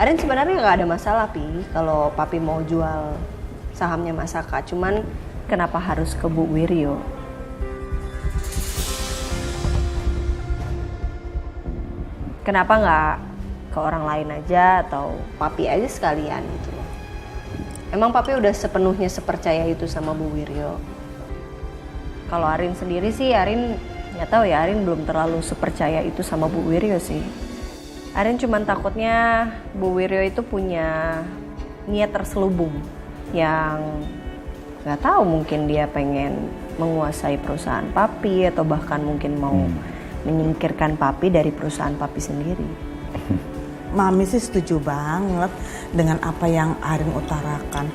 Arin sebenarnya nggak ada masalah Pi kalau Papi mau jual sahamnya Mas Saka. Cuman kenapa harus ke Bu Wiryo? Kenapa nggak ke orang lain aja atau Papi aja sekalian gitu loh. Emang Papi udah sepenuhnya sepercaya itu sama Bu Wiryo. Kalau Arin sendiri sih, Arin nggak tahu ya, Arin belum terlalu sepercaya itu sama Bu Wiryo sih. Arin cuman takutnya Bu Wiryo itu punya niat terselubung yang nggak tahu, mungkin dia pengen menguasai perusahaan Papi atau bahkan mungkin mau menyingkirkan Papi dari perusahaan Papi sendiri. Mami sih setuju banget dengan apa yang Arin utarakan.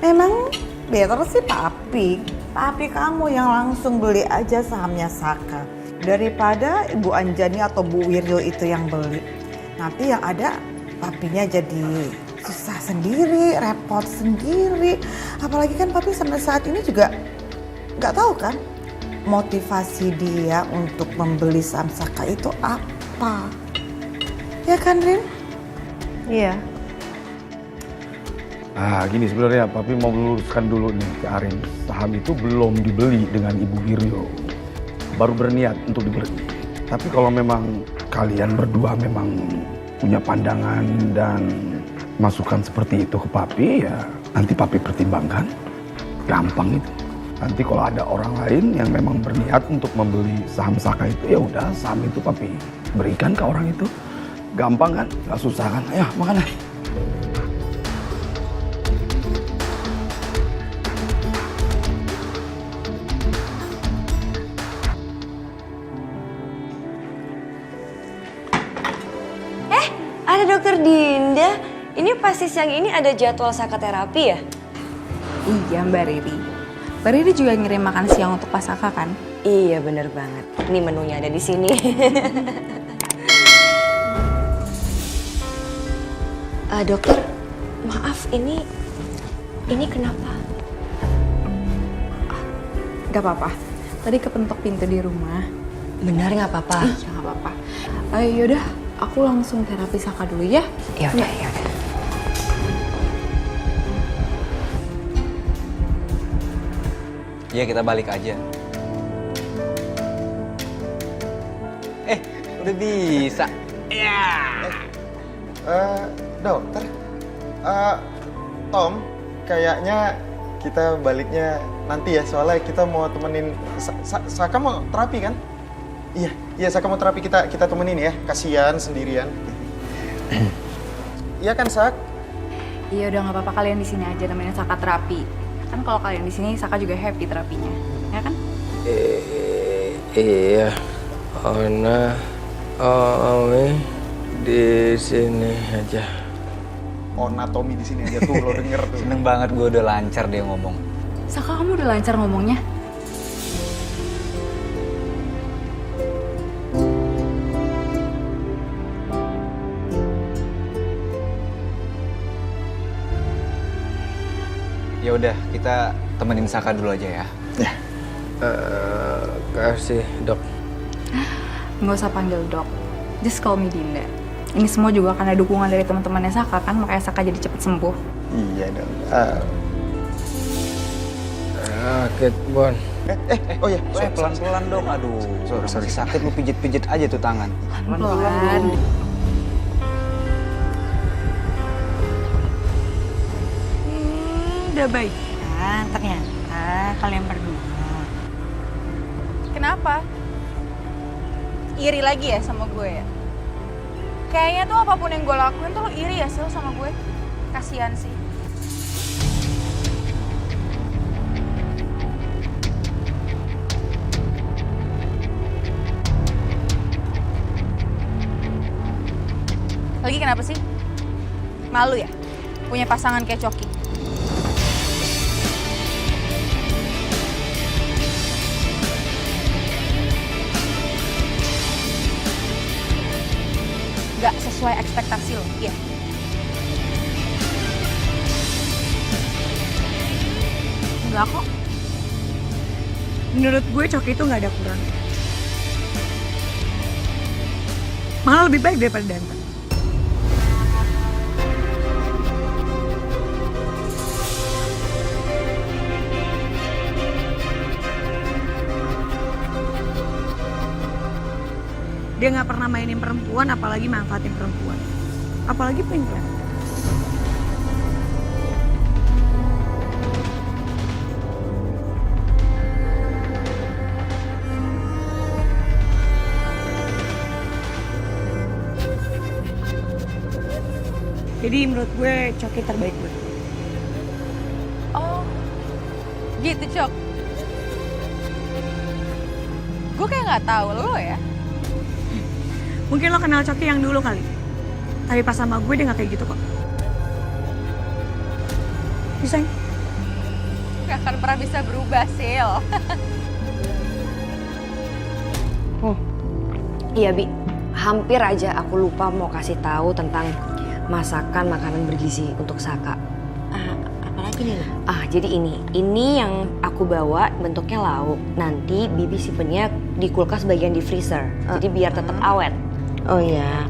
Memang better sih Papi kamu yang langsung beli aja sahamnya Saka daripada Ibu Anjani atau Bu Wiryo itu yang beli. Nanti yang ada Papinya jadi susah sendiri, repot sendiri. Apalagi kan Papi sampai saat ini juga nggak tahu kan motivasi dia untuk membeli saham Saka itu apa. Ya kan, Rin? Iya. Nah gini, sebenarnya Papi mau meluruskan dulu nih ke Arin. Saham itu belum dibeli dengan Ibu Wiryo. Baru berniat untuk dibeli. Tapi kalau memang kalian berdua memang punya pandangan dan masukan seperti itu ke Papi, ya nanti Papi pertimbangkan. Gampang itu. Nanti kalau ada orang lain yang memang berniat untuk membeli saham Saka itu, ya udah saham itu Papi berikan ke orang itu. Gampang kan? Gak susah kan? Ayo makan lah. Ada Dokter Dinda. Ini pasti siang ini ada jadwal Saka terapi ya? Iya Mbak Riri. Mbak Riri juga ngirim makan siang untuk Pak Saka kan? Iya bener banget. Ini menunya ada di sini. Dokter, maaf ini kenapa? Gak apa-apa. Tadi kepentok pintu di rumah. Benar nggak apa-apa? Iya gak apa-apa. Yaudah, aku langsung terapi Saka dulu ya. Yaudah. Iya kita balik aja. Udah bisa. Dokter, Tom, kayaknya kita baliknya nanti ya, soalnya kita mau temenin Saka mau terapi kan? Iya Saka mau terapi, kita temenin ya, kasihan sendirian. Iya kan Sak? Iya udah gak apa-apa, kalian di sini aja nemenin Saka terapi. Kan kalau kalian di sini Saka juga happy terapinya, ya kan? Iya, Ona, Omi di sini aja. Ona Tommy di sini aja tuh, lo denger tuh. Seneng banget gue udah lancar dia ngomong. Saka kamu udah lancar ngomongnya? Ya udah kita temenin Saka dulu aja ya. Ya. Kasih dok. Nggak usah panggil dok, just call me Dinda. Ini semua juga karena dukungan dari teman-temannya Saka kan, makanya Saka jadi cepet sembuh. Iya dong. Sakit Bon. Oh ya, Pelan-pelan dong. Aduh, sorry. Sakit lu pijit-pijit aja tuh tangan. Pelan. Udah baik kan ternyata kalian berdua. Kenapa? Iri lagi ya sama gue ya? Kayaknya tuh apapun yang gue lakuin tuh lo iri ya sih sama gue. Kasian sih. Lagi kenapa sih? Malu ya? Punya pasangan kayak Coki? Gak sesuai ekspektasi lo, iya? Enggak kok. Menurut gue Coki itu gak ada kurang. Malah lebih baik daripada Danta. Dia nggak pernah mainin perempuan, apalagi manfaatin perempuan. Apalagi pelin-pelan. Jadi menurut gue Coki terbaik buat gue. Oh, gitu Cok. Gue kayak nggak tahu lo ya. Mungkin lo kenal Coki yang dulu kali. Tapi pas sama gue dia nggak kayak gitu kok. Bisa? Gak akan pernah bisa berubah, Sil. Iya, Bi. Hampir aja aku lupa mau kasih tahu tentang masakan makanan bergizi untuk Saka. Apalagi nih? Jadi ini yang aku bawa bentuknya lauk. Nanti Bibi simpennya di kulkas bagian di freezer. Jadi biar tetap awet. Oh iya.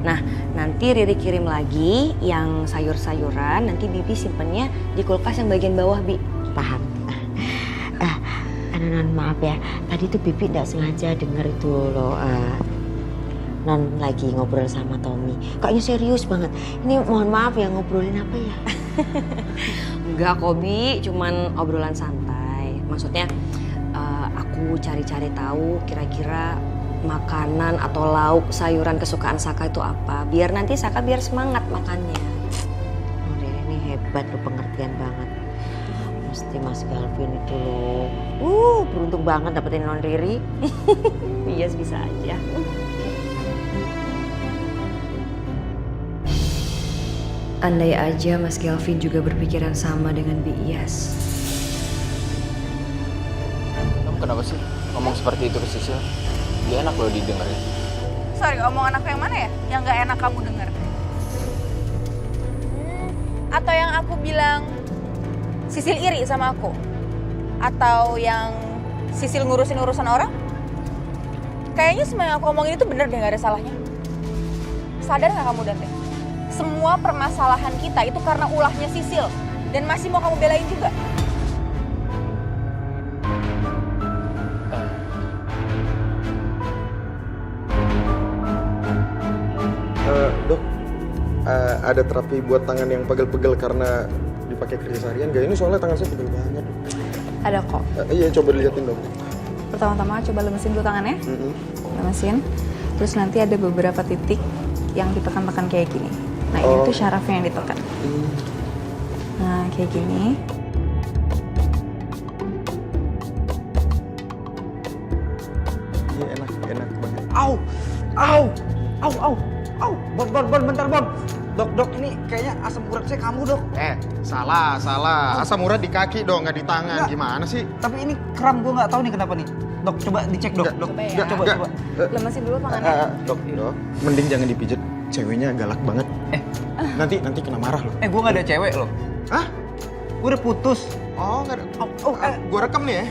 Nah, nanti Riri kirim lagi yang sayur-sayuran. Nanti Bibi simpennya di kulkas yang bagian bawah, Bi. Paham. Non maaf ya, tadi tuh Bibi tidak sengaja denger itu loh. Non lagi ngobrol sama Tommy. Kayaknya serius banget. Ini mohon maaf ya, ngobrolin apa ya? Enggak kok, Bi, cuman obrolan santai. Maksudnya aku cari-cari tahu kira-kira makanan atau lauk sayuran kesukaan Saka itu apa. Biar nanti Saka biar semangat makannya. Oh, Riri ini hebat loh, pengertian banget. Mesti Mas Galvin itu loh. Beruntung banget dapetin non Riri. Yes, bisa aja. Andai aja Mas Galvin juga berpikiran sama dengan Bi Iyas. Kamu kenapa sih ngomong seperti itu ke Sisil? Dia enak loh didengerin. Sorry, omongan aku yang mana ya? Yang gak enak kamu denger. Atau yang aku bilang Sisil iri sama aku? Atau yang Sisil ngurusin urusan orang? Kayaknya semua yang aku omongin itu bener deh, gak ada salahnya. Sadar gak kamu, Dante? Semua permasalahan kita itu karena ulahnya Sisil. Dan masih mau kamu belain juga. Dok, ada terapi buat tangan yang pegel-pegel karena dipakai kerja seharian gak? Ini soalnya tangan saya pegel banget. Ada kok. Iya, coba dilihatin dong. Pertama-tama coba lemesin dulu tangannya. Lemesin. Terus nanti ada beberapa titik yang ditekan-tekan kayak gini. Nah, ini tuh syarafnya yang ditekan. Nah, kayak gini. Iya, enak banget. Au! Bon, bentar, Bon. Dok, ini kayaknya asam urat saya kamu, Dok. Salah. Asam urat di kaki dong, nggak di tangan. Enggak. Gimana sih? Tapi ini kram, gue nggak tahu nih kenapa nih. Dok, coba dicek, Dok. Enggak, Dok, coba ya. coba. Lemesin dulu tangannya. Dok, mending jangan dipijet. Ceweknya galak banget. Nanti kena marah loh. Gue nggak ada cewek loh. Hah? Gue udah putus. Oh, nggak ada. Gue rekam nih ya.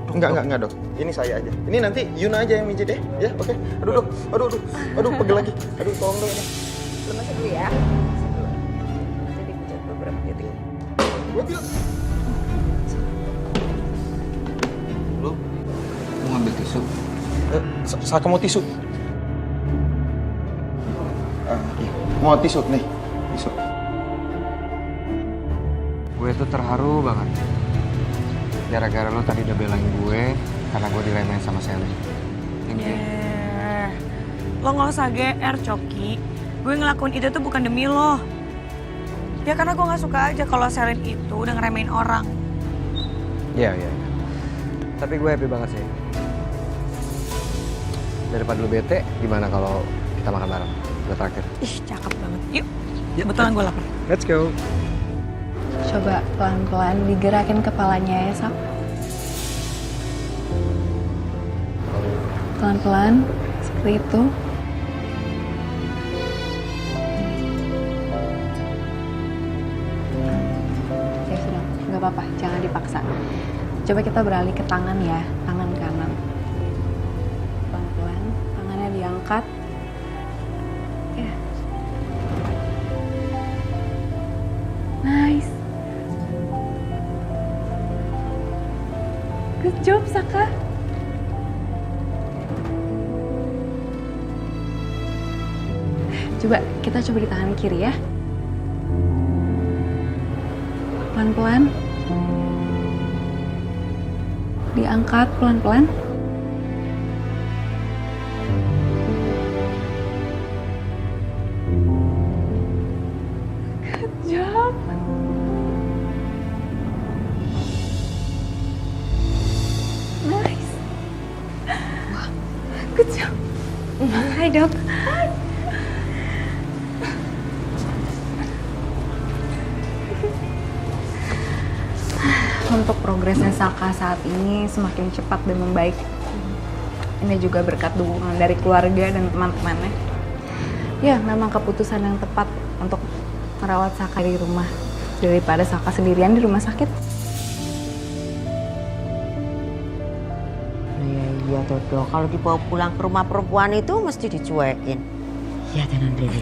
Enggak, Dok. Ini saya aja. Ini nanti Yuna aja yang mijet ya. Ya, oke. Aduh, Dok. Aduh, pegel lagi. Aduh, tolong dong ini. Lemesin dulu ya. Jadi dipencet beberapa titik. Gue bilang. Lu mau ngambil tisu? Saka mau tisu. Iya. Mau tisu nih. Tisu. Gue tuh terharu banget. Gara-gara lo tadi udah belain gue karena gue diremehin sama Sally. Thank you. Lo nggak usah GR, Coki. Gue ngelakuin itu tuh bukan demi lo. Ya karena gue nggak suka aja kalau Selin itu udah ngeremehin orang. Iya. Tapi gue happy banget sih. Daripada lo bete, gimana kalau kita makan bareng? Udah terakhir. Ih, cakep banget. Yuk, kebetulan gue lapar. Let's go. Coba pelan-pelan digerakin kepalanya ya, Sak. Pelan-pelan, seperti itu. Ya sudah, nggak apa-apa, jangan dipaksa. Coba kita beralih ke tangan ya, tangan kanan. Pelan-pelan, tangannya diangkat. Ya. Nice. Good job, Saka. Coba, kita coba di tangan kiri ya. Pelan-pelan. Diangkat pelan-pelan. Good job. Nice. Good job. Hai dok. Untuk progresnya Saka saat ini semakin cepat dan membaik. Ini juga berkat dukungan dari keluarga dan teman-temannya. Ya, memang keputusan yang tepat untuk merawat Saka di rumah daripada Saka sendirian di rumah sakit. Iya Dodo, kalau dibawa pulang ke rumah perempuan itu mesti dicuekin. Iya tenan Riri.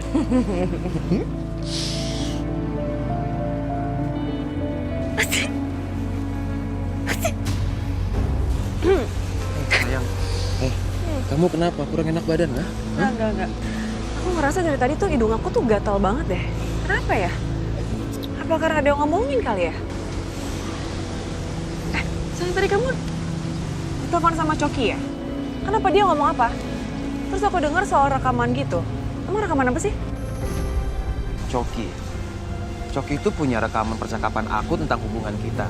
Sayang, kamu kenapa? Kurang enak badan, nggak? Enggak. Aku ngerasa dari tadi tuh hidung aku tuh gatal banget deh. Kenapa ya? Apa karena ada yang ngomongin kali ya? Sayang tadi kamu telepon sama Coki ya? Kenapa dia ngomong apa? Terus aku dengar soal rekaman gitu. Emang rekaman apa sih? Coki. Coki itu punya rekaman percakapan aku tentang hubungan kita.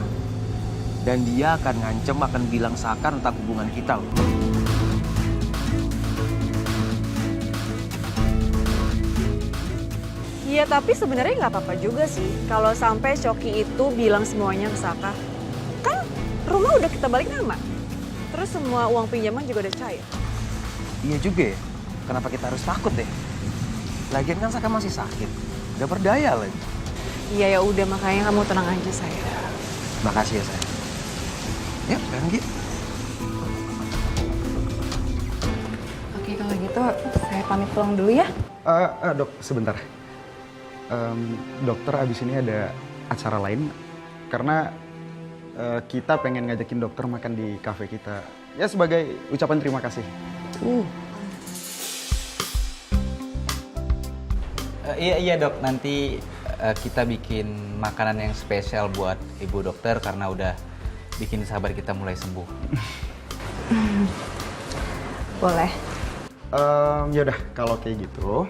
Dan dia akan ngancem, akan bilang Saka tentang hubungan kita loh. Iya, tapi sebenarnya nggak apa-apa juga sih kalau sampai Coki itu bilang semuanya ke Saka. Kan rumah udah kita balik nama. Terus semua uang pinjaman juga udah cair. Iya juga ya. Kenapa kita harus takut deh? Lagian kan Saka masih sakit. Gak berdaya lagi. Iya ya udah, makanya kamu tenang aja saya. Makasih ya sayang. Yuk, sekarang Gi. Oke, kalau gitu saya pamit pulang dulu ya. Dok, sebentar. Dokter abis ini ada acara lain karena kita pengen ngajakin dokter makan di kafe kita. Ya sebagai ucapan terima kasih. Iya dok, nanti kita bikin makanan yang spesial buat ibu dokter karena udah bikin sahabat kita mulai sembuh. Boleh. Yaudah, kalau kayak gitu,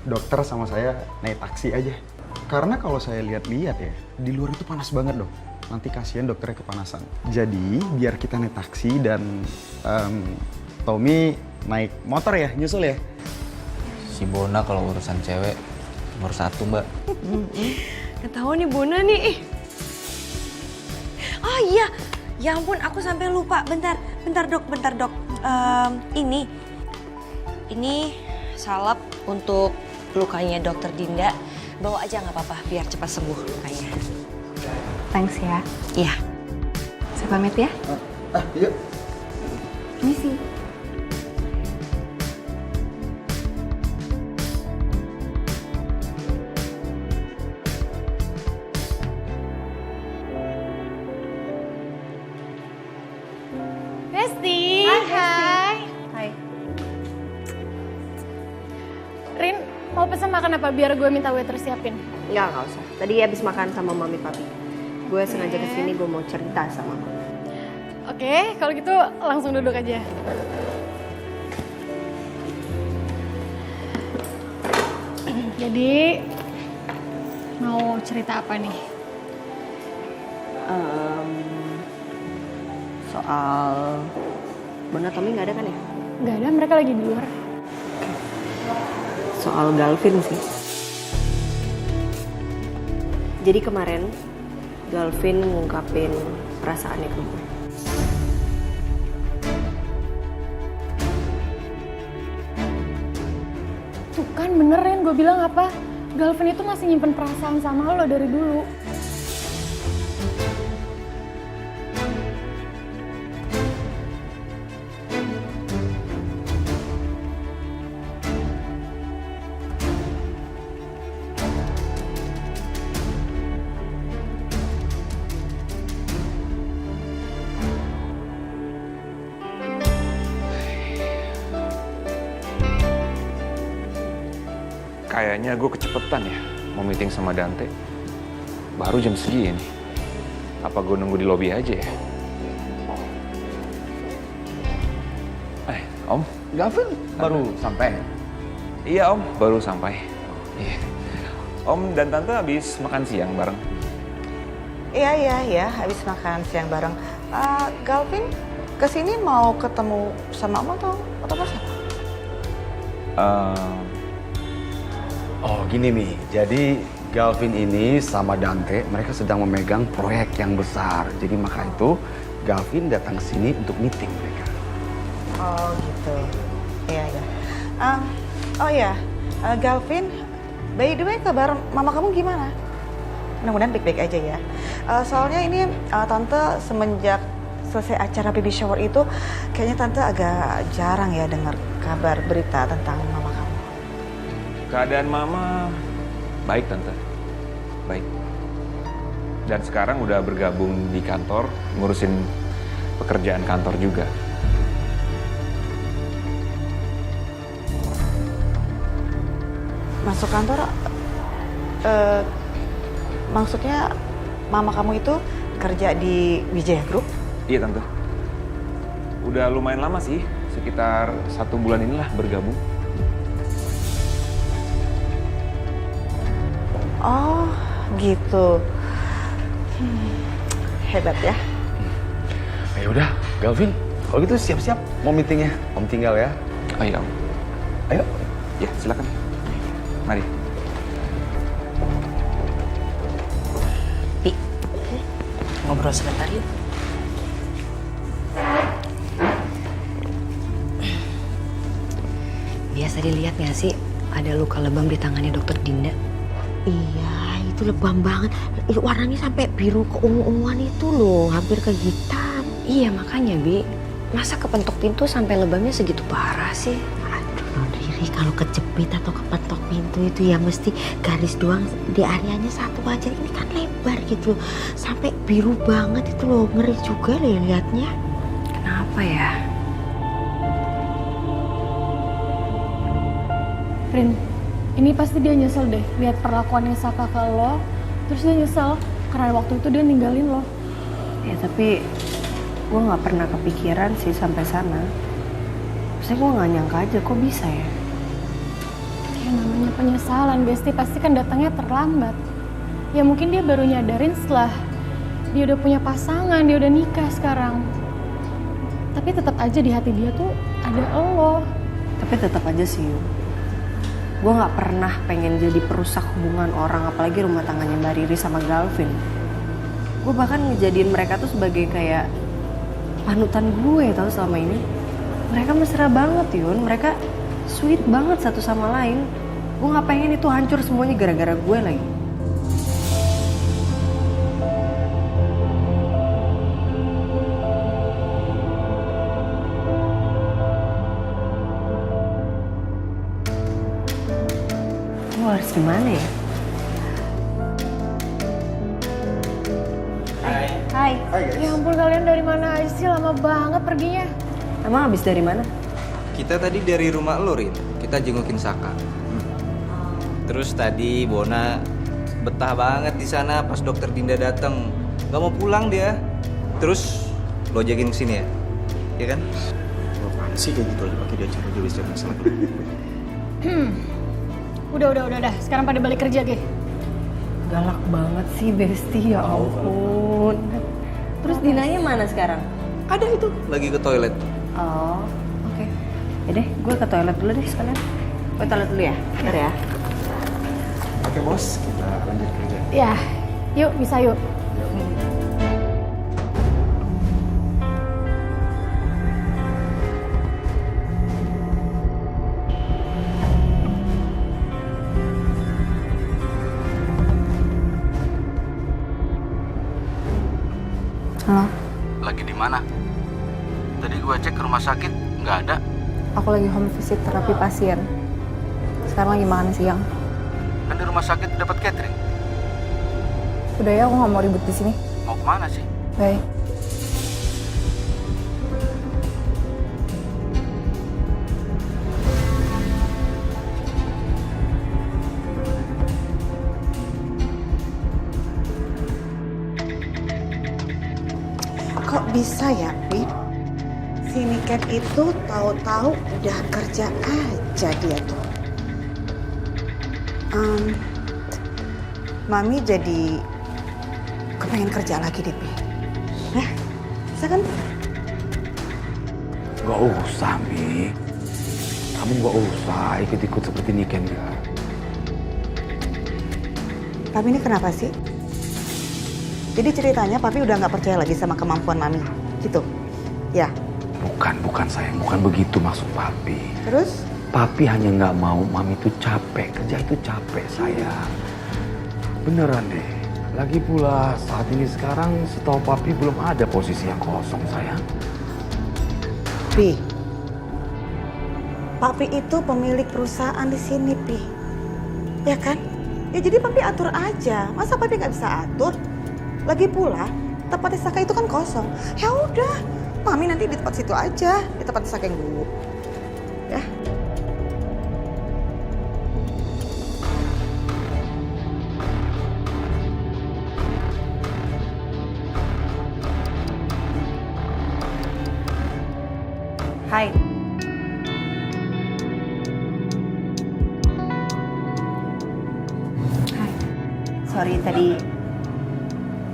dokter sama saya naik taksi aja. Karena kalau saya lihat-lihat ya, di luar itu panas banget dok. Nanti kasihan dokternya kepanasan. Jadi biar kita naik taksi dan Tommy naik motor ya, nyusul ya. Si Bona kalau urusan cewek nomor 1 mbak. Ketahuan nih Bona nih. Oh iya, ya ampun aku sampai lupa. Bentar dok. Ini salep untuk lukanya dokter Dinda. Bawa aja nggak apa-apa biar cepat sembuh lukanya. Thanks ya. Iya. Saya pamit ya. Iya. Misi. Besti. Hai. Rin, mau pesan makan apa biar gue minta waiter siapin? Nggak usah. Tadi habis makan sama mami papi. Gue sengaja kesini, gue mau cerita sama mami. Oke, kalau gitu langsung duduk aja. Jadi, mau cerita apa nih? Soal Bona Tommy nggak ada kan ya? Nggak ada, mereka lagi di luar. Soal Galvin sih. Jadi kemarin Galvin ngungkapin perasaannya ke gue. Tuh kan benerin gue bilang apa? Galvin itu masih nyimpen perasaan sama lo dari dulu. Kayaknya gue kecepatan ya mau meeting sama Dante. Baru jam segini. Apa gue nunggu di lobi aja ya? Om. Gavin baru sampai? Iya Om, baru sampai. Iya. Om dan Tante habis makan siang bareng. Iya, habis makan siang bareng. Galvin, kesini mau ketemu sama Om atau apa siapa? Oh gini Mi, jadi Galvin ini sama Dante mereka sedang memegang proyek yang besar. Jadi maka itu Galvin datang ke sini untuk meeting mereka. Oh gitu, iya. Oh ya, Galvin, by the way kabar mama kamu gimana? Mudah-mudahan baik-baik aja ya. Soalnya ini Tante semenjak selesai acara baby shower itu, kayaknya Tante agak jarang ya dengar kabar berita tentang mama kamu. Keadaan Mama baik Tante, baik. Dan sekarang udah bergabung di kantor, ngurusin pekerjaan kantor juga. Masuk kantor, maksudnya mama kamu itu kerja di Wijaya Group? Iya Tante. Udah lumayan lama sih, sekitar 1 bulan inilah bergabung. Oh gitu. Hebat ya. Ya udah, Galvin, kalau gitu siap-siap mau meetingnya. Om tinggal ya. Oh iya Om. Ayo. Ya silakan. Mari. Pi, ngobrol sebentar yuk. Biasa dilihat nggak sih ada luka lebam di tangannya Dokter Dinda? Iya, itu lebam banget. Warnanya sampai biru keungu-unguan itu loh, hampir ke hitam. Iya makanya Bi, masa kepentok pintu sampai lebamnya segitu parah sih? Aduh, Riri, kalau kejepit atau kepentok pintu itu ya mesti garis doang di areanya satu aja. Ini kan lebar gitu loh, sampai biru banget itu loh, ngeri juga loh liatnya. Kenapa ya? Rin, ini pasti dia nyesel deh lihat perlakuannya Saka ke lo. Terus dia nyesel karena waktu itu dia ninggalin lo. Ya tapi gue nggak pernah kepikiran sih sampai sana. Maksudnya gue nggak nyangka aja kok bisa ya. Ya namanya penyesalan, Besti pasti kan datangnya terlambat. Ya mungkin dia baru nyadarin setelah dia udah punya pasangan, dia udah nikah sekarang. Tapi tetap aja di hati dia tuh ada lo. Tapi tetap aja sih, gue nggak pernah pengen jadi perusak hubungan orang, apalagi rumah tangganya Mbak Riri sama Galvin. Gue bahkan ngejadiin mereka tuh sebagai kayak panutan gue tau selama ini. Mereka mesra banget Yun, mereka sweet banget satu sama lain. Gue nggak pengen itu hancur semuanya gara-gara gue lagi. Gue harus gimana ya? Hai. Hai guys. Ya ampun, kalian dari mana aja sih, lama banget perginya. Emang habis dari mana? Kita tadi dari rumah lo, Rin. Kita jengukin Saka. Terus tadi Bona betah banget di sana pas Dokter Dinda datang. Gak mau pulang dia. Terus lo jagain kesini ya? Iya kan? Apaan sih kayak gitu aja pakai dia cara dia bisa masalah. Udah. Sekarang pada balik kerja, Ge. Galak banget sih Besti, ya ampun. Terus Dinanya mana sekarang? Ada itu, lagi ke toilet. Oh, oke. Ya deh, gue ke toilet dulu deh sekalian. Gue toilet dulu ya, bentar ya. Oke bos, kita lanjut kerja. Ya, yuk bisa yuk. Halo, Lagi di mana? Tadi gua cek ke rumah sakit, nggak ada. aku lagi home visit terapi pasien. Sekarang lagi makan siang. Kan di rumah sakit dapat catering. Udah ya, aku nggak mau ribut di sini. Mau kemana sih? Bye. Kok bisa ya, Pip? Si Niken itu tahu-tahu udah kerja aja dia tuh. Mami jadi kepengen kerja lagi deh, Pip. Bisa kan? Gak usah, Mi. Kamu gak usah ikut-ikut seperti Niken ya. Tapi ini kenapa sih? Jadi ceritanya Papi udah nggak percaya lagi sama kemampuan Mami, gitu? Ya? Bukan sayang, bukan begitu maksud Papi. Terus? Papi hanya nggak mau Mami itu capek, kerja itu capek sayang. Beneran deh. Lagi pula saat ini sekarang setahu Papi belum ada posisi yang kosong sayang. Pi, Papi itu pemilik perusahaan di sini, Pi. Ya kan? Ya jadi Papi atur aja. Masa Papi nggak bisa atur? Lagi pula tempatnya Saka itu kan kosong. Ya udah, Mami nanti di tempat situ aja, di tempat Saka yang dulu. Ya. Hai. Hai. Sorry tadi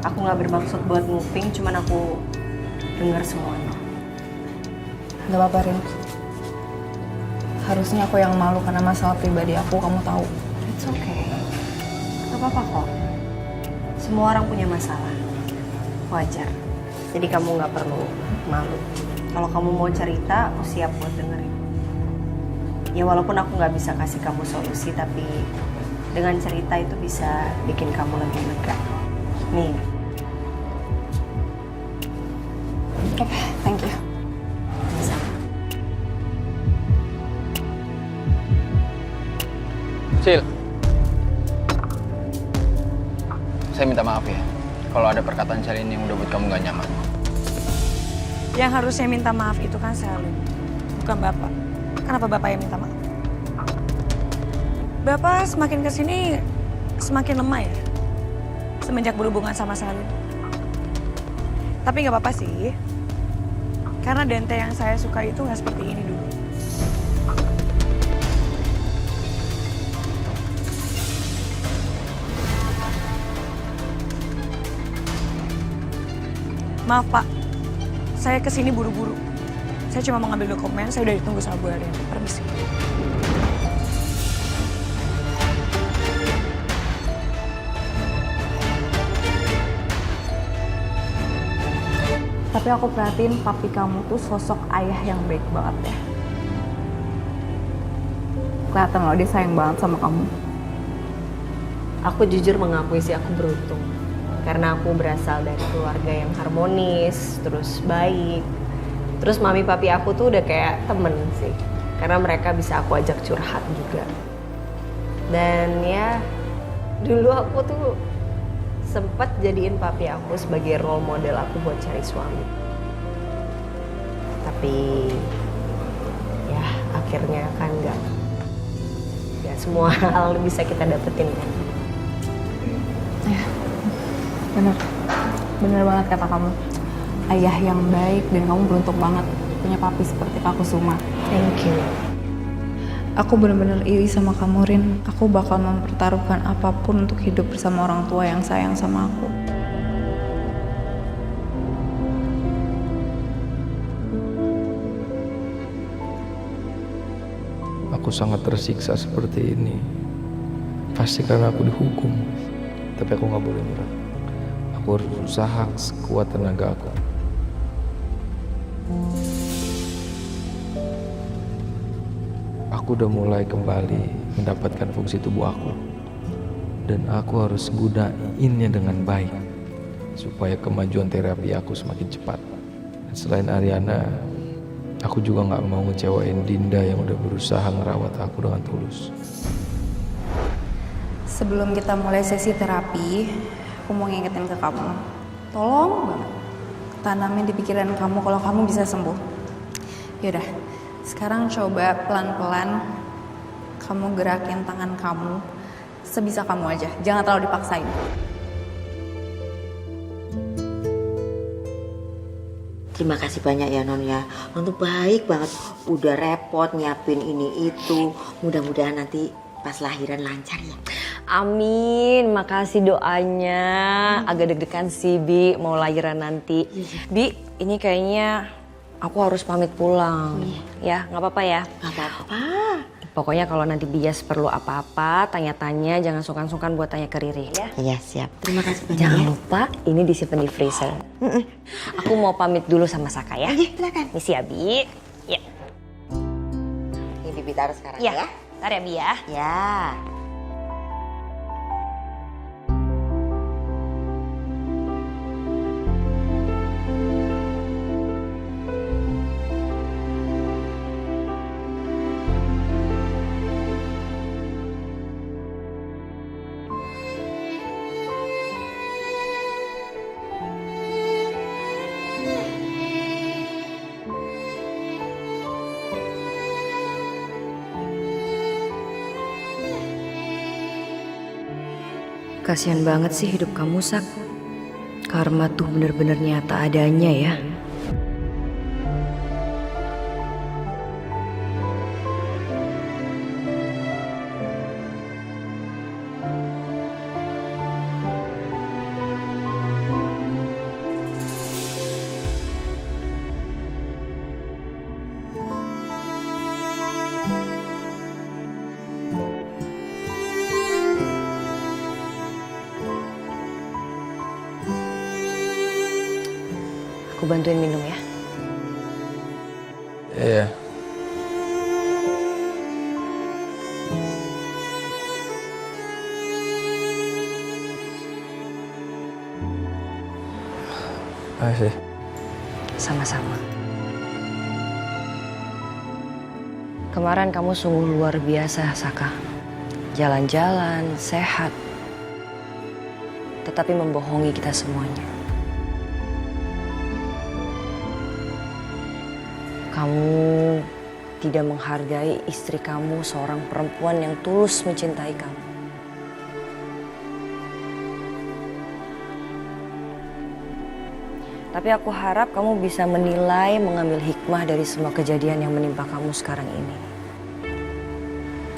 aku nggak bermaksud buat nguping, cuman aku dengar semuanya. Gak apa-apa, Rin. Harusnya aku yang malu karena masalah pribadi aku, kamu tahu. It's okay. Gak apa-apa kok. Semua orang punya masalah. Wajar. Jadi kamu nggak perlu malu. Kalau kamu mau cerita, aku siap buat dengerin. Ya walaupun aku nggak bisa kasih kamu solusi, tapi dengan cerita itu bisa bikin kamu lebih lega. Nih. Oke, thank you. Sil, saya minta maaf ya kalau ada perkataan Selin yang udah buat kamu gak nyaman. Yang harusnya minta maaf itu kan Selin, bukan Bapak. Kenapa Bapak yang minta maaf? Bapak semakin kesini semakin lemah ya, semenjak berhubungan sama Selin. Tapi nggak apa-apa sih, karena Dante yang saya suka itu nggak seperti ini dulu. Maaf Pak, saya kesini buru-buru. Saya cuma mau ngambil dokumen, saya udah ditunggu sama Bu Arian. Permisi. Tapi aku perhatiin papi kamu tuh sosok ayah yang baik banget ya. Kelihatan loh dia sayang banget sama kamu. Aku jujur mengakui sih aku beruntung. Karena aku berasal dari keluarga yang harmonis, terus baik. Terus mami papi aku tuh udah kayak temen sih. Karena mereka bisa aku ajak curhat juga. Dan ya, dulu aku tuh sempat jadiin papi aku sebagai role model aku buat cari suami. Tapi ya akhirnya kan nggak semua hal bisa kita dapetin kan. Bener banget kata kamu. Ayah yang baik dan kamu beruntung banget punya papi seperti Kak Kusuma. Thank you. Aku bener-bener iri sama kamu, Rin. Aku bakal mempertaruhkan apapun untuk hidup bersama orang tua yang sayang sama aku. Aku sangat tersiksa seperti ini. Pasti karena aku dihukum. Tapi aku gak boleh nyerah. Aku harus berusaha sekuat tenaga aku. Aku udah mulai kembali mendapatkan fungsi tubuh aku. Dan aku harus gunainnya dengan baik. Supaya kemajuan terapi aku semakin cepat. Dan selain Ariana, aku juga gak mau ngecewain Dinda yang udah berusaha ngerawat aku dengan tulus. Sebelum kita mulai sesi terapi, aku mau ngingetin ke kamu. Tolong banget tanamin di pikiran kamu kalau kamu bisa sembuh. Yaudah, sekarang coba pelan-pelan kamu gerakin tangan kamu sebisa kamu aja. Jangan terlalu dipaksain. Terima kasih banyak ya Non ya. Non tuh baik banget. Udah repot nyiapin ini itu. Mudah-mudahan nanti pas lahiran lancar ya. Amin, makasih doanya. Agak deg-degan sih Bi mau lahiran nanti. Bi, ini kayaknya aku harus pamit pulang. Ya, nggak apa-apa ya? Nggak apa-apa. Pokoknya kalau nanti Bias perlu apa-apa, tanya-tanya, jangan sungkan-sungkan buat tanya ke Riri ya. Iya siap. Terima kasih banyak. Jangan lupa ini disimpan di freezer. Aku mau pamit dulu sama Saka ya. Iya, silakan. Misi ya Bi. Ya. Ini Bibi taruh sekarang Ya. ya. Ntar ya Bi ya. Ya. Kasian banget sih hidup kamu, Sak. Karma tuh bener-bener nyata adanya ya. Aku bantuin minum ya. Iya. Makasih. Sama-sama. Kemarin kamu sungguh luar biasa, Saka. Jalan-jalan, sehat. Tetapi membohongi kita semuanya. Kamu tidak menghargai istri kamu, seorang perempuan yang tulus mencintai kamu. Tapi aku harap kamu bisa menilai, mengambil hikmah dari semua kejadian yang menimpa kamu sekarang ini.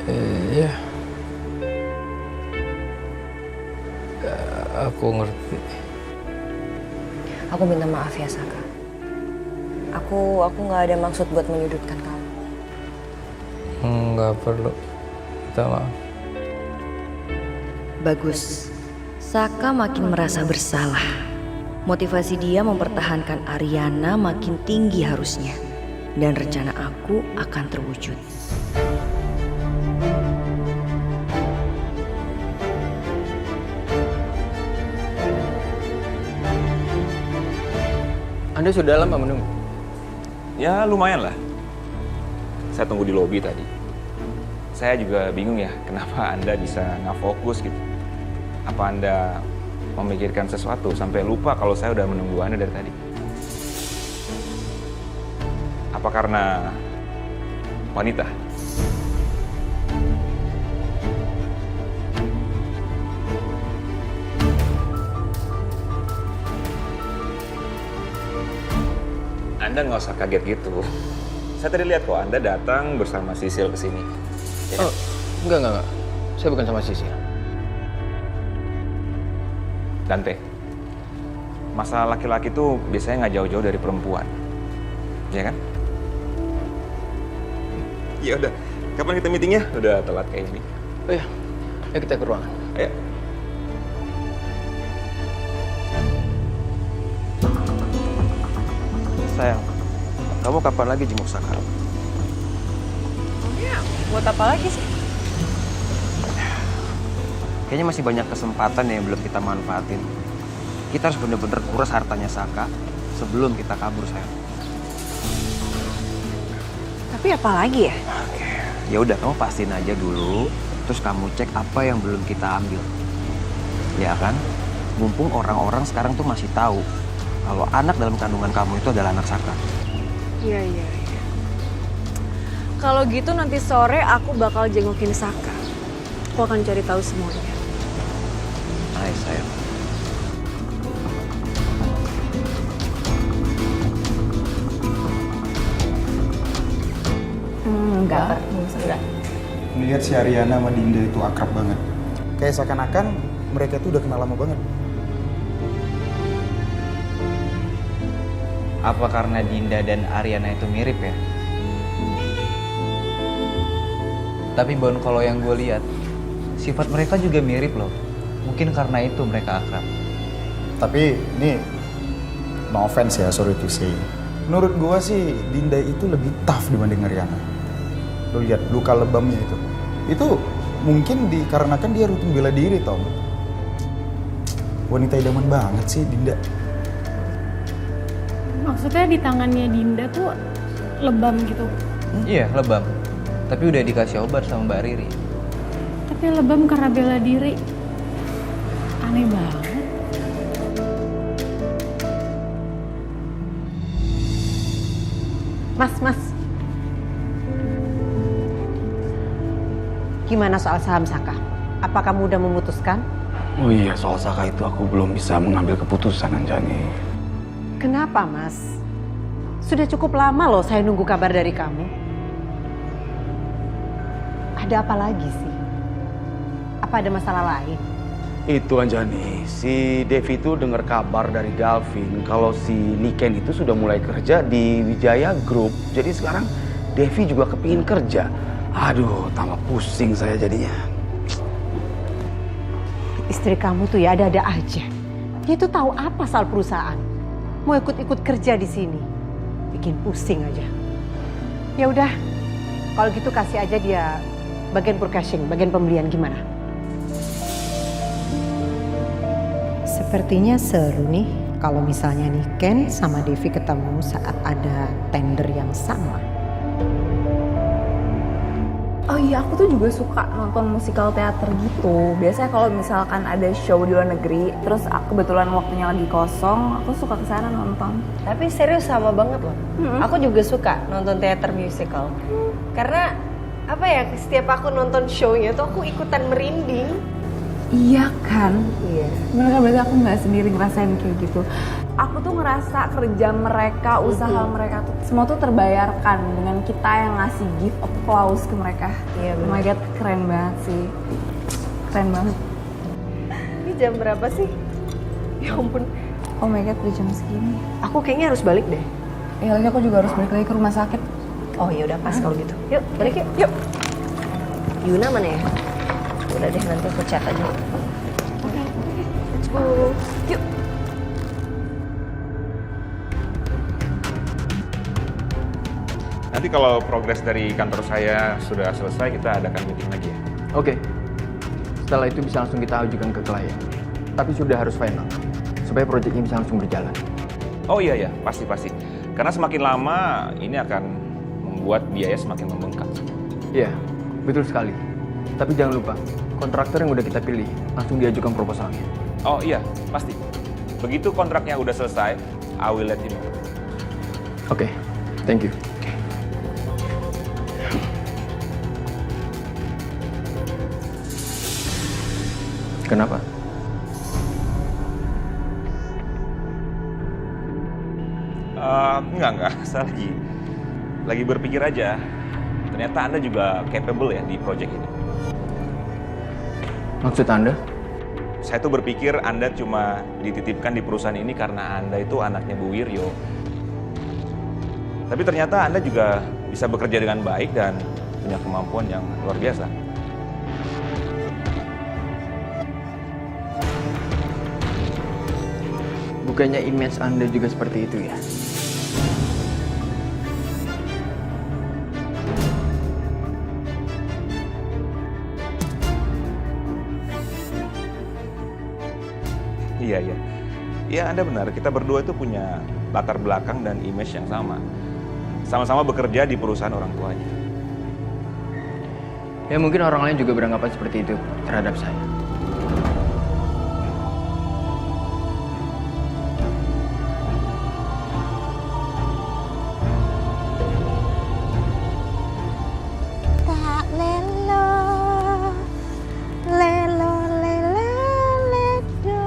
Iya. Aku ngerti. Aku minta maaf ya, Saka. Aku nggak ada maksud buat menyudutkan kamu. Nggak perlu. Minta maaf. Bagus. Saka makin merasa bersalah. Motivasi dia mempertahankan Ariana makin tinggi harusnya. Dan rencana aku akan terwujud. Anda sudah lama menunggu? Ya lumayan lah. Saya tunggu di lobi tadi. Saya juga bingung ya, kenapa Anda bisa nggak fokus gitu. Apa Anda memikirkan sesuatu sampai lupa kalau saya udah menunggu Anda dari tadi? Apa karena wanita? Anda nggak usah kaget gitu. Saya tadi lihat kok Anda datang bersama Sisil ke sini. Ya, Oh, enggak. Saya bukan sama Sisil. Dante, masalah laki-laki tuh biasanya nggak jauh-jauh dari perempuan, ya kan? Ya udah, kapan kita meetingnya? Udah telat kayak gini. Oh iya, ayo kita ke ruangan. Ayo. Sayang, kamu kapan lagi jenguk Saka? Ya, buat apa lagi sih? Kayaknya masih banyak kesempatan yang belum kita manfaatin. Kita harus bener-bener kuras hartanya Saka sebelum kita kabur, sayang. Tapi apa lagi ya? Ya udah, kamu pastiin aja dulu, terus kamu cek apa yang belum kita ambil. Ya kan? Mumpung orang-orang sekarang tuh masih tahu kalau anak dalam kandungan kamu itu adalah anak Saka. Iya. Kalau gitu nanti sore aku bakal jengukin Saka. Aku akan cari tahu semuanya. Hai, sayang. ngelihat si Ariana sama Dinda itu akrab banget. Kayak seakan-akan mereka tuh udah kenal lama banget. Apa karena Dinda dan Ariana itu mirip ya? Tapi Bon, kalau yang gue lihat, sifat mereka juga mirip loh. Mungkin karena itu mereka akrab. Tapi ini no offense ya, sorry to say. Menurut gua sih Dinda itu lebih tough dibanding Ariana. Lo lihat luka lebamnya itu. Itu mungkin dikarenakan dia rutin bela diri, Tom. Wanita idaman banget sih Dinda. Maksudnya di tangannya Dinda tuh lebam gitu. Iya, lebam. Tapi udah dikasih obat sama Mbak Riri. Tapi lebam karena bela diri. Aneh banget. Mas. Gimana soal saham Saka? Apa kamu udah memutuskan? Oh iya, soal Saka itu aku belum bisa mengambil keputusan, Anjani. Kenapa, Mas? Sudah cukup lama loh saya nunggu kabar dari kamu. Ada apa lagi sih? Apa ada masalah lain? Itu Anjani, si Devi itu dengar kabar dari Galvin kalau si Niken itu sudah mulai kerja di Wijaya Group. Jadi sekarang Devi juga kepingin kerja. Aduh, tambah pusing saya jadinya. Istri kamu tuh ya ada-ada aja. Dia tuh tahu apa soal perusahaan. Mau ikut-ikut kerja di sini. Bikin pusing aja. Ya udah, kalau gitu kasih aja dia bagian purchasing, bagian pembelian gimana? Sepertinya seru nih kalau misalnya Niken sama Devi ketemu saat ada tender yang sama. Oh iya, aku tuh juga suka nonton musikal teater gitu. Biasanya kalau misalkan ada show di luar negeri, terus kebetulan waktunya lagi kosong, aku suka kesana nonton. Tapi serius sama banget loh. Aku juga suka nonton teater musical. Karena apa ya, setiap aku nonton show-nya tuh aku ikutan merinding. Iya kan? Iya. Mereka berarti aku nggak sendiri ngerasain kayak gitu. Aku tuh ngerasa kerja mereka, usaha mereka tuh semua tuh terbayarkan dengan kita yang ngasih give applause ke mereka. Iya benar. Oh my god, keren banget sih. Keren banget. Ini jam berapa sih? Ya ampun. Oh my god, udah jam segini. Aku kayaknya harus balik deh. Ya lagi aku juga harus balik lagi ke rumah sakit. Oh ya udah pas kalau gitu. Yuk, balik yuk. Yuk. Yuna mana ya? Udah deh, nanti aku chat aja. Oke. Let's go. Yuk. Nanti kalau progres dari kantor saya sudah selesai, kita adakan meeting lagi ya. Oke. Setelah itu bisa langsung kita ajukan ke klien. Tapi sudah harus final, supaya proyeknya bisa langsung berjalan. Oh iya, pasti. Karena semakin lama, ini akan membuat biaya semakin membengkak. Iya, betul sekali. Tapi jangan lupa, kontraktor yang udah kita pilih, langsung diajukan proposalnya. Oh iya, pasti. Begitu kontraknya udah selesai, I will let you know. Oke, thank you. Kenapa? Enggak. Saya lagi berpikir aja. Ternyata Anda juga capable ya di project ini. Maksud Anda? Saya tuh berpikir Anda cuma dititipkan di perusahaan ini karena Anda itu anaknya Bu Wiryo. Tapi ternyata Anda juga bisa bekerja dengan baik dan punya kemampuan yang luar biasa. Bukannya image Anda juga seperti itu ya? Iya. Iya, Anda benar. Kita berdua itu punya latar belakang dan image yang sama. Sama-sama bekerja di perusahaan orang tuanya. Ya mungkin orang lain juga beranggapan seperti itu terhadap saya. Tak lelo, lelo, lelo, ledo.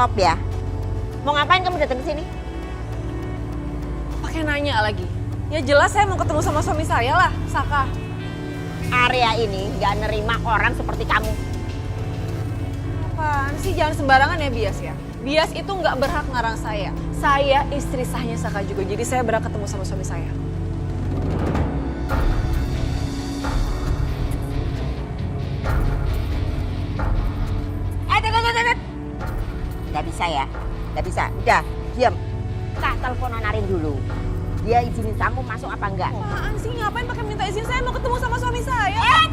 stop ya. Mau ngapain kamu datang ke sini? Pakai nanya lagi. Ya jelas saya mau ketemu sama suami saya lah, Saka. Area ini nggak nerima orang seperti kamu. Apaan sih, jangan sembarangan ya Bias ya. Bias itu nggak berhak ngarang saya. Saya istri sahnya Saka juga, jadi saya berhak ketemu sama suami saya. Nggak bisa ya, nggak bisa. Udah, diam. Tak teleponan Arin dulu. Dia izinin kamu masuk apa enggak? Apaan sih, ngapain pakai minta izin? Saya mau ketemu sama suami saya.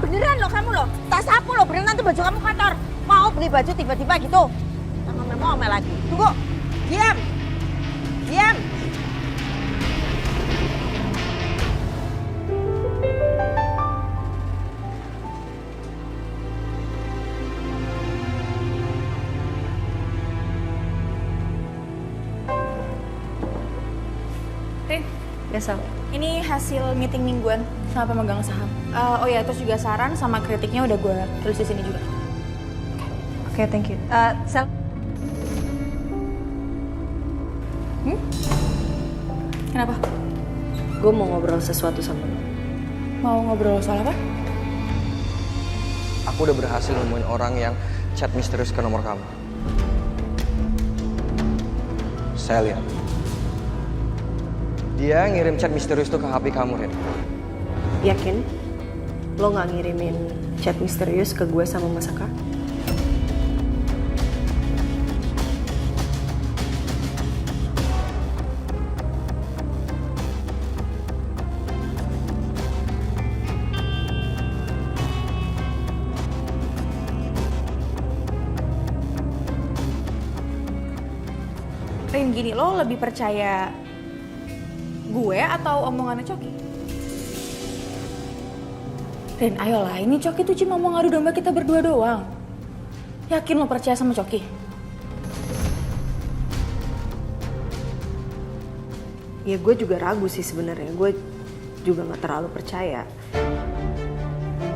Beneran loh kamu loh. Tak sapu loh, beneran nanti baju kamu kotor. Mau beli baju tiba-tiba gitu. Ngomel-ngomel lagi. Tunggu. Diam. Diam. Rin, Ya, Sal. ini hasil meeting mingguan sama pemegang saham. Oh ya, terus juga saran sama kritiknya udah gue tulis di sini juga. Oke, thank you. Sal. Kenapa? Gue mau ngobrol sesuatu sama lo. Mau ngobrol soal apa? Aku udah berhasil nemuin orang yang chat misterius ke nomor kamu. Saya lihat. Dia ngirim chat misterius itu ke HP kamu, Ren. Yakin? Lo nggak ngirimin chat misterius ke gue sama Mas Saka? Rin, gini, lo lebih percaya gue atau omongannya Coki? Rin, ayolah, ini Coki tuh cuma mau ngadu domba kita berdua doang. Yakin lo percaya sama Coki? Ya gue juga ragu sih sebenarnya. Gue juga nggak terlalu percaya.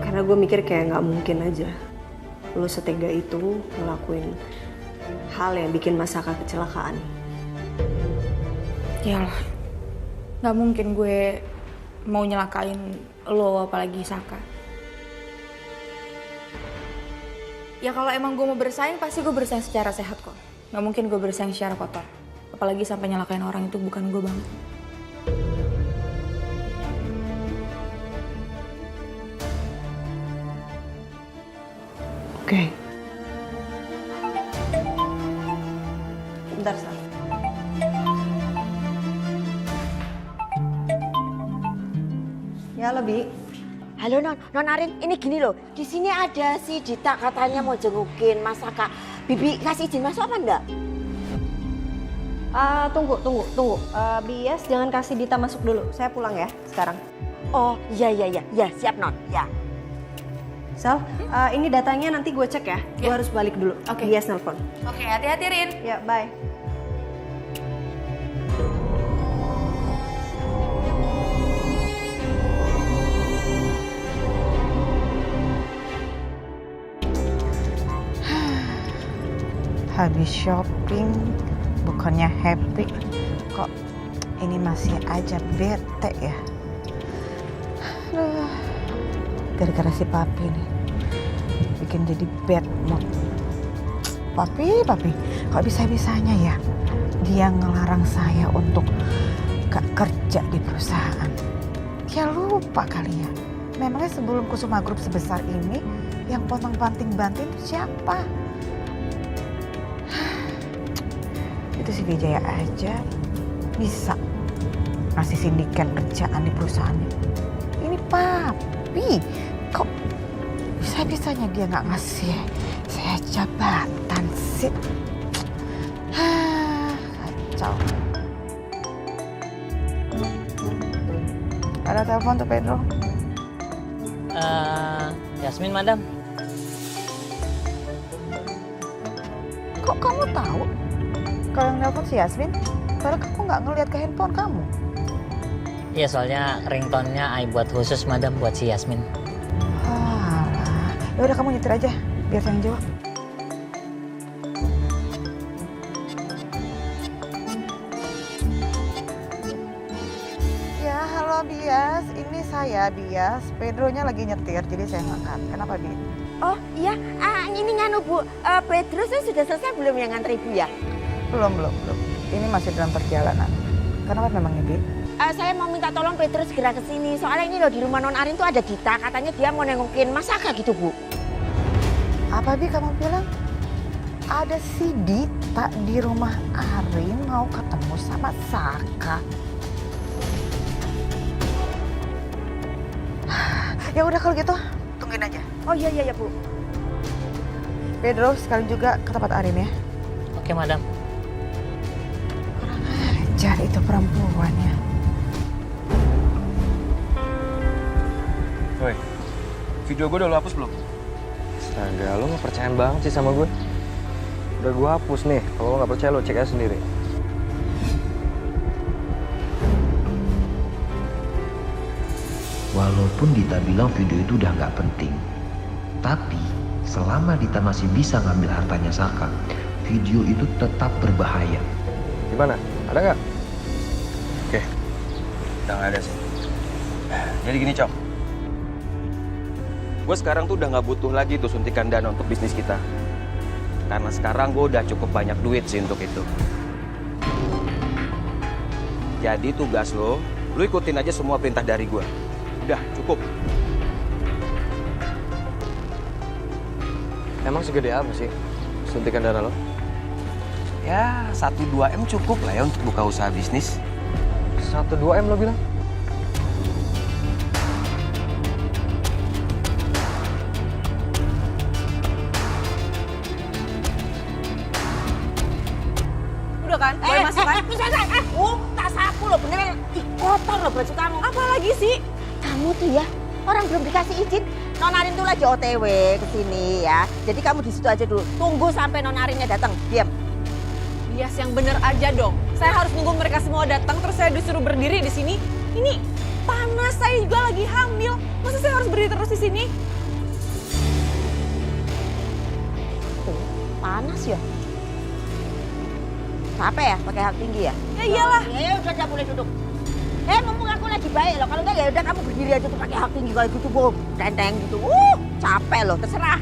Karena gue mikir kayak nggak mungkin aja lo setega itu ngelakuin hal yang bikin Mas Saka kecelakaan. Yalah, nggak mungkin gue mau nyelakain lo apalagi Saka. Ya kalau emang gue mau bersaing, pasti gue bersaing secara sehat kok. Nggak mungkin gue bersaing secara kotor. Apalagi sampai nyelakain orang itu bukan gue banget. Oke. Bentar, Sal. Ya, lebih. Halo non Arin, ini gini loh. Di sini ada si Dita katanya mau jengukin Mas Saka. Bibi kasih izin masuk apa enggak? Tunggu. Bias jangan kasih Dita masuk dulu. Saya pulang ya sekarang. Oh, iya, siap non, ya. Sal, ini datanya nanti gue cek ya. Gue harus balik dulu. Oke. Bias nelpon. Oke, hati-hati Rin. Ya, bye. Habis shopping, bukannya happy, kok ini masih aja bete ya. Aduh, gara-gara si papi nih, bikin jadi bad mood. Papi, kok bisa-bisanya ya dia ngelarang saya untuk gak kerja di perusahaan. Ya lupa kali ya, memangnya sebelum Kusuma Group sebesar ini, yang potong-panting banting itu siapa? Itu si Wijaya aja bisa ngasih sindikat kerjaan di perusahaannya. Ini papi, kok bisa-bisanya dia nggak ngasih saya jabatan sih? Kacau. Ada telepon tuh Pedro. Yasmin, madam. Kok kamu tahu? Kalau yang nelpon si Yasmin, padahal kamu nggak ngeliat ke handphone kamu. Iya, soalnya ringtone-nya I buat khusus, madam, buat si Yasmin. Ya udah kamu nyetir aja, biar saya yang jawab. Bias, ini saya Bias. Pedronya lagi nyetir, jadi saya ngangkat. Kenapa, Bi? Oh iya, ini nganu Bu, Pedro sudah selesai belum yang ngantri Bu ya? Belum. Ini masih dalam perjalanan. Kenapa memangnya, Bi? Saya mau minta tolong Pedro segera ke sini. Soalnya ini loh di rumah Non Arin tuh ada Dita. Katanya dia mau nengokin Mas Saka gitu, Bu. Apa, Bi, kamu bilang? Ada si Dita di rumah Arin mau ketemu sama Saka. Ya udah kalau gitu, tungguin aja. Oh iya Bu. Pedro, sekalian juga ke tempat Arin ya. Oke, Madam. Ajar itu perempuannya. Woi, video gue udah lo hapus belum? Astaga, lo gak percayaan banget sih sama gue. Udah gue hapus nih, kalau lo gak percaya lo cek aja sendiri. Walaupun Dita bilang video itu udah nggak penting, tapi selama Dita masih bisa ngambil hartanya Saka, video itu tetap berbahaya. Gimana? Ada nggak? Oke, udah nggak ada sih. Jadi gini, Cok. Gue sekarang tuh udah nggak butuh lagi tuh suntikan dana untuk bisnis kita. Karena sekarang gue udah cukup banyak duit sih untuk itu. Jadi tugas lo ikutin aja semua perintah dari gue. Udah, cukup. Emang segede apa sih suntikan dana lo? Ya, 1-2 M cukup lah ya untuk buka usaha bisnis. 1-2 M lo bilang? Udah kan? Boleh masuk kan? Tak sapu loh, beneran. Ih, kotor loh baju kamu. Apa lagi sih? Kamu tuh ya, orang belum dikasih izin. Non Arin tuh lagi OTW ke sini ya. Jadi kamu di situ aja dulu. Tunggu sampai Non Arinnya datang. Diam. Bias yang bener aja dong. Saya harus nunggu mereka semua datang terus saya disuruh berdiri di sini. Ini panas, saya juga lagi hamil. Masa saya harus berdiri terus di sini? Tuh, panas ya. Capek ya pakai hak tinggi ya? Ya iyalah. Ya udah boleh duduk. Mumpung aku lagi baik loh. Kalau enggak ya udah kamu berdiri aja tuh pakai hak tinggi kayak gitu, Bom. Tenteng gitu. Capek loh, terserah.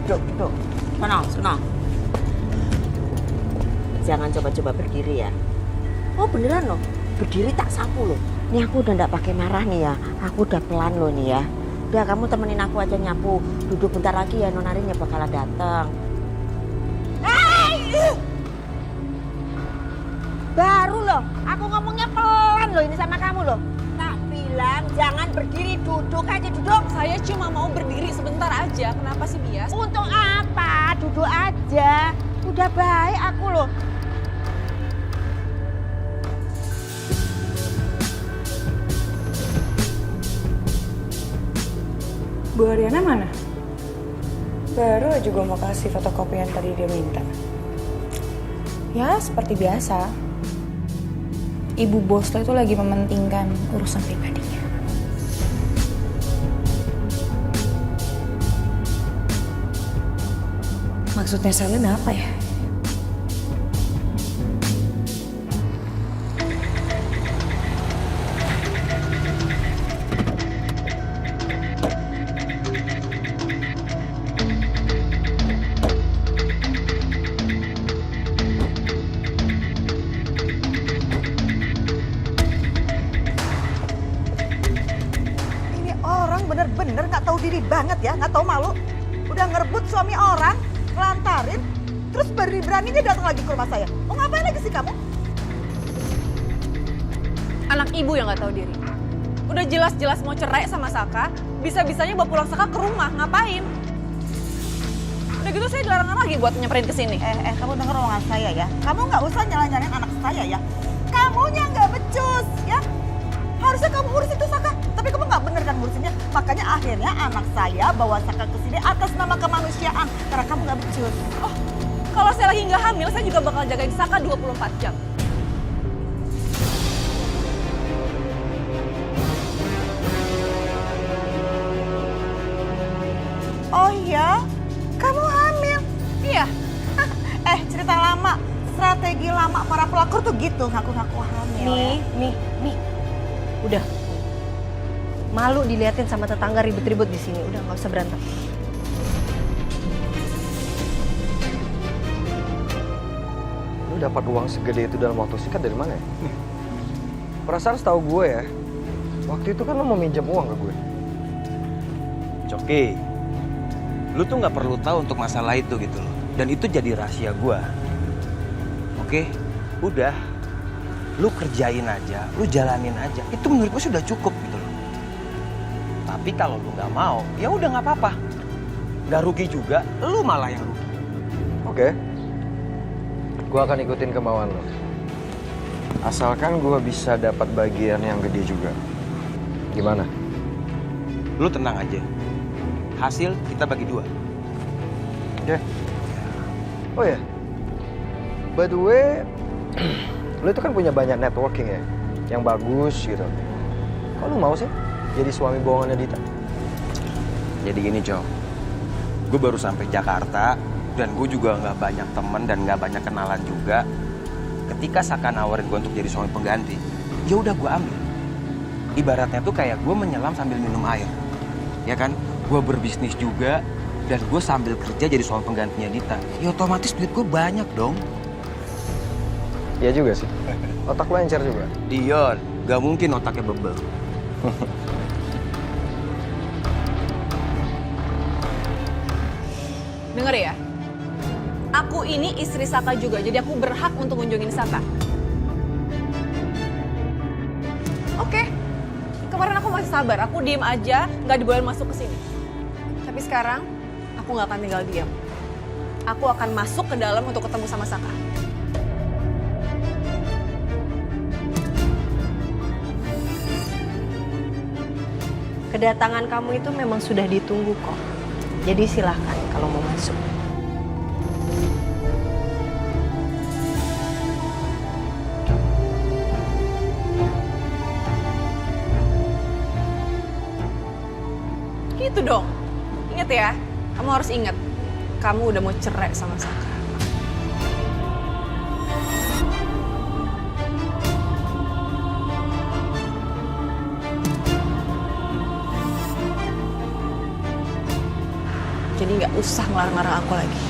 Duduk. Sana. Jangan coba-coba berdiri ya. Oh beneran loh, berdiri tak sapu loh. Nih aku udah nggak pakai marah nih ya. Aku udah pelan loh nih ya. Udah kamu temenin aku aja nyapu. Duduk bentar lagi ya, Non Arinnya bakalan datang. Baru loh, aku ngomongnya pelan loh ini sama kamu loh. Tak bilang jangan berdiri, duduk aja duduk. Saya cuma mau berdiri sebentar aja. Kenapa sih Bias? Untuk apa? Duduk aja. Udah baik aku loh. Bu Ariana mana? Baru aja gue mau kasih fotokopi yang tadi dia minta. Ya, seperti biasa. Ibu bos lo itu lagi mementingkan urusan pribadinya. Maksudnya Selin apa ya? Bener-bener nggak tahu diri banget ya, nggak tahu malu. Udah ngerebut suami orang, ngelantarin, terus berani-beraninya datang lagi ke rumah saya. Mau ngapain lagi sih kamu? Anak ibu yang nggak tahu diri. Udah jelas-jelas mau cerai sama Saka, bisa-bisanya bawa pulang Saka ke rumah, ngapain? Udah gitu saya dilarang lagi buat nyamperin ke sini. Kamu denger omongan saya ya. Kamu nggak usah nyalain anak saya ya. Kamunya nggak becus ya. Harusnya kamu urusin itu Saka, tapi kamu nggak bener kan ngurusinnya. Makanya akhirnya anak saya bawa Saka ke sini atas nama kemanusiaan karena kamu nggak becus. Oh, kalau saya lagi nggak hamil, saya juga bakal jagain Saka 24 jam. Oh iya? Kamu hamil? Iya. Cerita lama, strategi lama para pelakor tuh gitu, ngaku-ngaku hamil. Nih. Udah. Malu diliatin sama tetangga ribut-ribut di sini. Udah, nggak usah berantem. Lu dapat uang segede itu dalam waktu singkat dari mana ya? Perasaan setahu gue ya, waktu itu kan lu mau minjem uang ke gue. Coki, lu tuh nggak perlu tahu untuk masalah itu gitu loh. Dan itu jadi rahasia gue. Oke, udah. Lu kerjain aja, lu jalanin aja. Itu menurut gue sudah cukup gitu loh. Tapi kalau lu nggak mau, ya udah nggak apa-apa. Nggak rugi juga, lu malah yang rugi. Oke. Gue akan ikutin kemauan lo. Asalkan gue bisa dapat bagian yang gede juga. Gimana? Lu tenang aja. Hasil kita bagi 2. Oke. Oh ya. By the way, lu itu kan punya banyak networking ya, yang bagus gitu. Kok lu mau sih jadi suami bohongannya Dita? Jadi gini, Cok. Gue baru sampai Jakarta dan gue juga nggak banyak temen dan nggak banyak kenalan juga. Ketika Saka nawarin gue untuk jadi suami pengganti, ya udah gue ambil. Ibaratnya tuh kayak gue menyelam sambil minum air, ya kan? Gue berbisnis juga dan gue sambil kerja jadi suami penggantinya Dita. Ya otomatis duit gue banyak dong. Iya juga sih. Otak lu encer juga. Dion, gak mungkin otaknya bebel. Dengar ya, aku ini istri Saka juga, jadi aku berhak untuk ngunjungin Saka. Oke, kemarin aku masih sabar, aku diem aja, nggak dibolehin masuk ke sini. Tapi sekarang, aku nggak akan tinggal diam. Aku akan masuk ke dalam untuk ketemu sama Saka. Kedatangan kamu itu memang sudah ditunggu kok. Jadi silahkan kalau mau masuk. Gitu dong. Ingat ya, kamu harus ingat. Kamu udah mau cerai sama Saka. Jadi nggak usah ngelarang-larang aku lagi.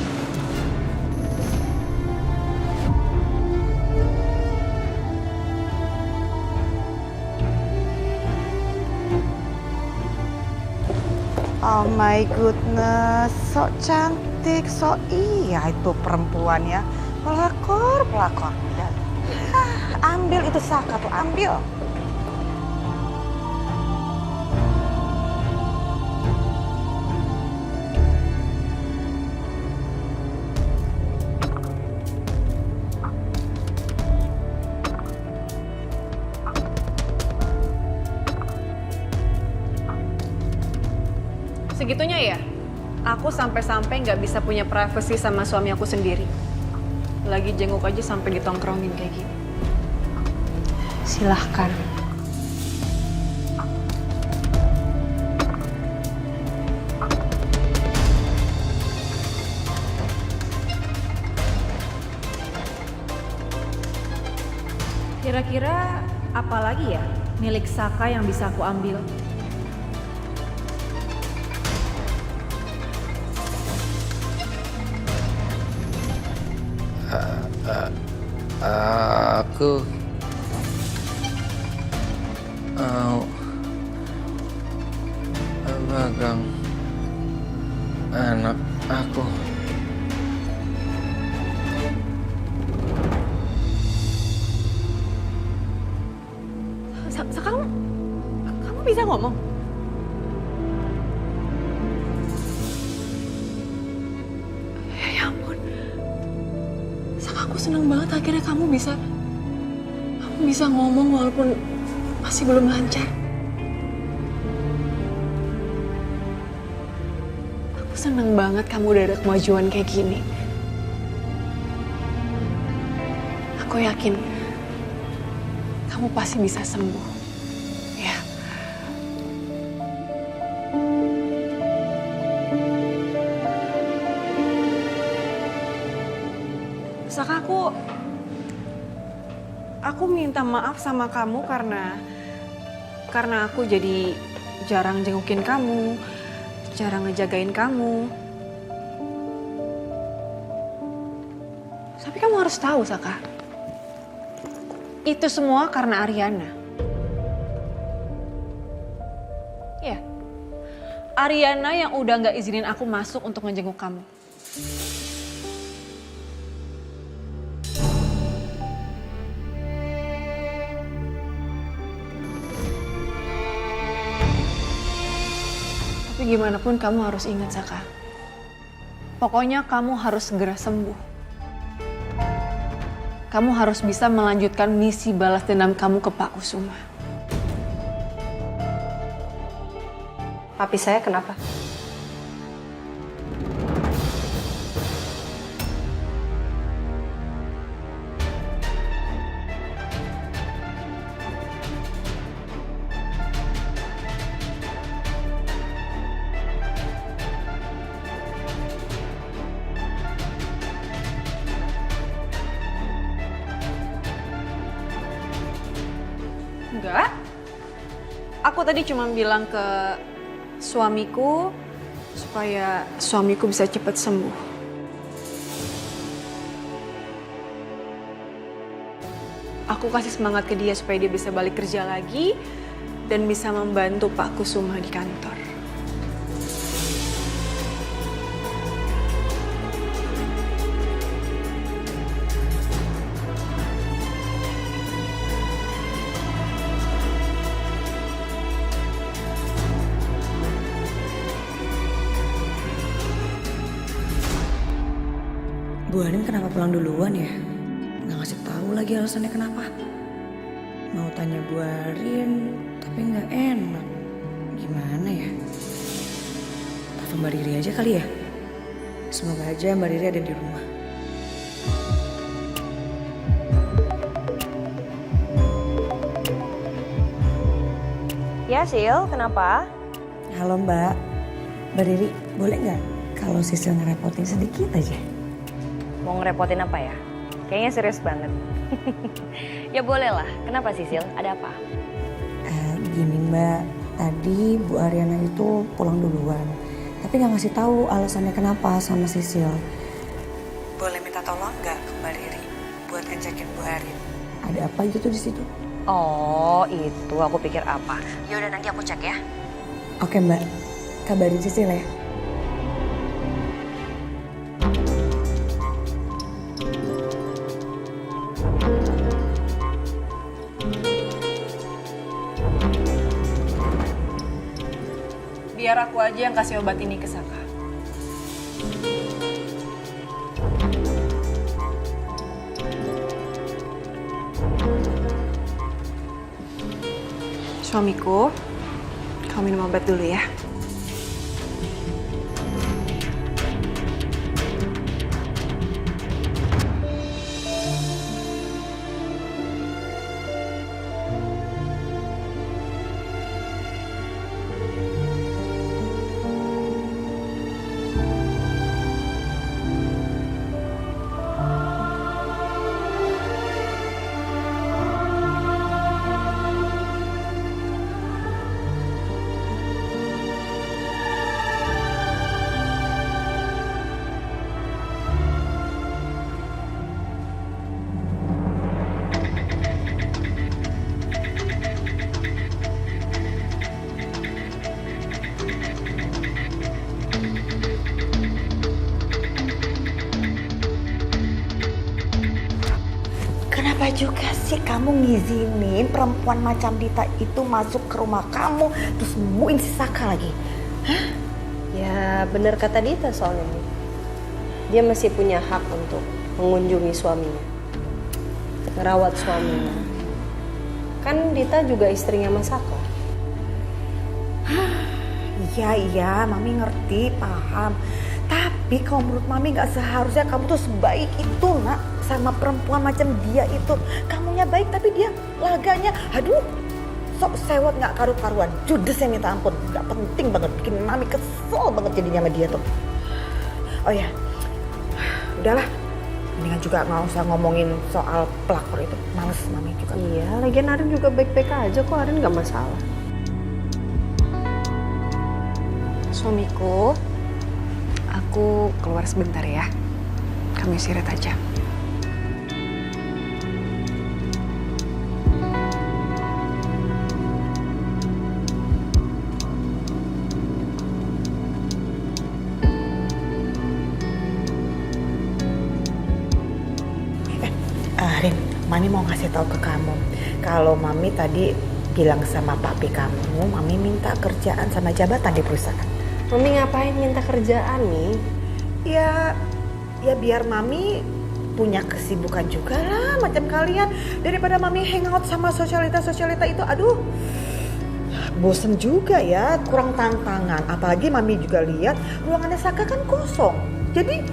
Oh my goodness, so cantik, so iya itu perempuan ya. Pelakor. Ambil itu Saka tuh, ambil. Segitunya ya, aku sampai-sampai nggak bisa punya privasi sama suami aku sendiri. Lagi jenguk aja sampai ditongkrongin kayak gini. Silahkan. Kira-kira apa lagi ya milik Saka yang bisa aku ambil? Aku mau megang anak aku. Saka, kamu bisa ngomong? Ya ampun. Saka, aku seneng banget akhirnya kamu bisa ngomong walaupun masih belum lancar. Aku seneng banget kamu udah ada kemajuan kayak gini. Aku yakin kamu pasti bisa sembuh. Ya. Saka, aku minta maaf sama kamu karena karena aku jadi jarang jengukin kamu, jarang ngejagain kamu. Tapi kamu harus tahu, Saka. Itu semua karena Ariana. Ya, Ariana yang udah nggak izinin aku masuk untuk ngejenguk kamu. Tapi gimana pun kamu harus ingat, Saka. Pokoknya kamu harus segera sembuh. Kamu harus bisa melanjutkan misi balas dendam kamu ke Pak Kusuma. Papi saya kenapa? Enggak. Aku tadi cuma bilang ke suamiku supaya suamiku bisa cepat sembuh. Aku kasih semangat ke dia supaya dia bisa balik kerja lagi dan bisa membantu Pak Kusuma di kantor. Bu Arin kenapa pulang duluan ya? Nggak ngasih tahu lagi alasannya kenapa. Mau tanya Bu Arin, tapi nggak enak. Gimana ya? Telepon Mbak Riri aja kali ya? Semoga aja Mbak Riri ada di rumah. Ya, Sil, kenapa? Halo Mbak. Mbak Riri, boleh nggak kalau Sisil ngerepotin sedikit aja? Mau ngerepotin apa ya? Kayaknya serius banget. Ya boleh lah. Kenapa Sisil? Ada apa? Gini Mbak, tadi Bu Ariana itu pulang duluan. Tapi nggak ngasih tahu alasannya kenapa sama Sisil. Boleh minta tolong nggak ke Mbak Riri buat ngajakin Bu Arin? Ada apa gitu di situ? Oh, itu aku pikir apa. Ya udah nanti aku cek ya. Oke Mbak, kabarin Sisil ya. Biar aku aja yang kasih obat ini ke Saka. Suamiku, kamu minum obat dulu ya. Kenapa juga sih kamu ngizinin perempuan macam Dita itu masuk ke rumah kamu terus nemuin si Saka lagi? Hah? Ya benar kata Dita soalnya. Dia masih punya hak untuk mengunjungi suaminya, ngerawat suaminya. Kan Dita juga istrinya Mas Saka. Iya, Mami ngerti, paham. Tapi kalau menurut Mami gak seharusnya kamu tuh sebaik itu, Nak. Sama perempuan macam dia itu. Kamunya baik tapi dia laganya, aduh, sok sewot gak karu-karuan. Judes yang minta ampun. Gak penting banget, bikin Mami kesel banget jadinya sama dia tuh. Oh ya, udahlah. Mendingan juga gak usah ngomongin soal pelakor itu. Males Mami juga. Iya, lagian Arin juga baik-baik aja kok, Arin gak masalah. Suamiku, aku keluar sebentar ya. Kamu istirahat aja. Rin, Mami mau kasih tahu ke kamu. Kalau Mami tadi bilang sama papi kamu, Mami minta kerjaan sama jabatan di perusahaan. Mami ngapain minta kerjaan nih? Ya biar Mami punya kesibukan juga lah macam kalian. Daripada Mami hangout sama sosialita itu, aduh bosen juga ya, kurang tantangan. Apalagi Mami juga lihat ruangannya Saka kan kosong. Jadi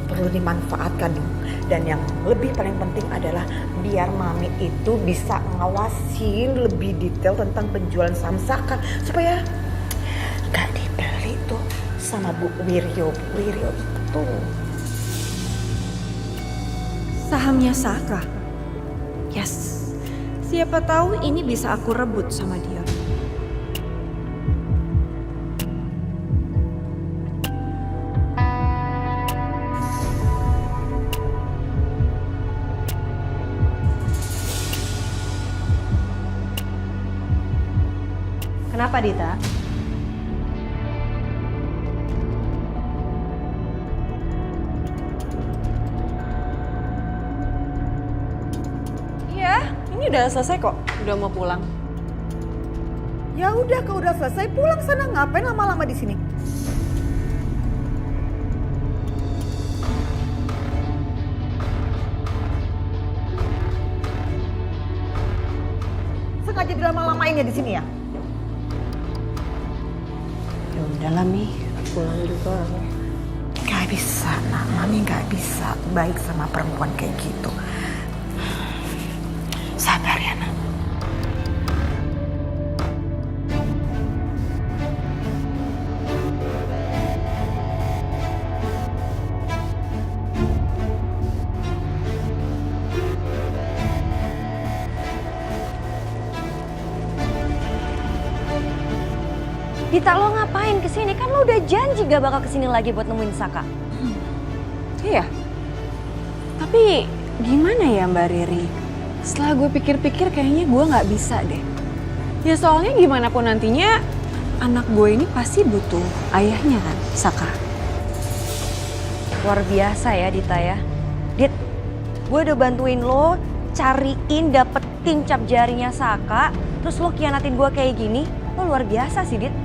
perlu dimanfaatkan dong. Dan yang lebih paling penting adalah biar Mami itu bisa ngawasin lebih detail tentang penjualan saham Saka supaya gak dibeli tuh sama Bu Wiryo. Bu Wiryo itu Sahamnya Saka? Yes. Siapa tahu ini bisa aku rebut sama dia. Kenapa Dita? Iya, ini udah selesai kok. Udah mau pulang. ya udah kalau udah selesai pulang sana, ngapain lama-lama di sini? Sengaja dilama-lamain ya di sini ya? Ya udahlah Mi, pulang juga. Gak bisa, nak. Mami gak bisa baik sama perempuan kayak gitu. Sabar ya, nak. Dita, lo ngapain kesini? Kan lo udah janji gak bakal kesini lagi buat nemuin Saka. Iya. Tapi gimana ya Mbak Riri? Setelah gue pikir-pikir kayaknya gue gak bisa deh. Ya soalnya gimana pun nantinya anak gue ini pasti butuh ayahnya kan, Saka. Luar biasa ya Dita ya. Dit, gue udah bantuin lo cariin, dapetin cap jarinya Saka. Terus lo kianatin gue kayak gini. Lo luar biasa sih Dit.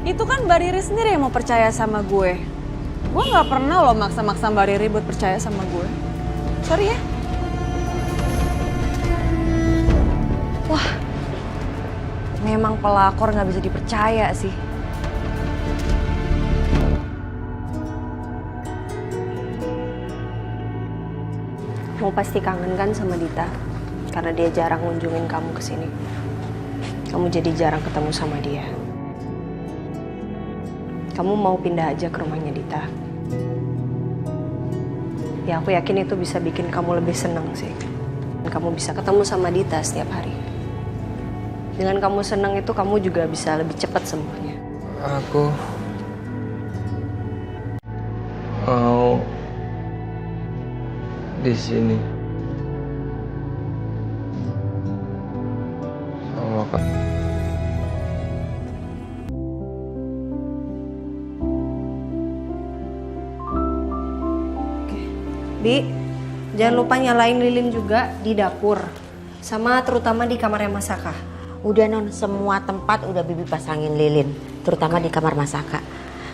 Itu kan Mbak Riri sendiri yang mau percaya sama gue. Gue gak pernah loh maksa-maksa Mbak Riri buat percaya sama gue. Sorry ya. Wah, memang pelakor gak bisa dipercaya sih. Kamu pasti kangen kan sama Dita? Karena dia jarang ngunjungin kamu kesini. Kamu jadi jarang ketemu sama dia. Kamu mau pindah aja ke rumahnya Dita. Ya aku yakin itu bisa bikin kamu lebih senang sih. Dan kamu bisa ketemu sama Dita setiap hari. Dengan kamu senang itu kamu juga bisa lebih cepat sembuhnya. Aku mau di sini sama Kak. Bi, jangan lupa nyalain lilin juga di dapur. Sama terutama di kamarnya Mas Saka. Udah Non, semua tempat udah Bibi pasangin lilin. Terutama di kamar Mas Saka.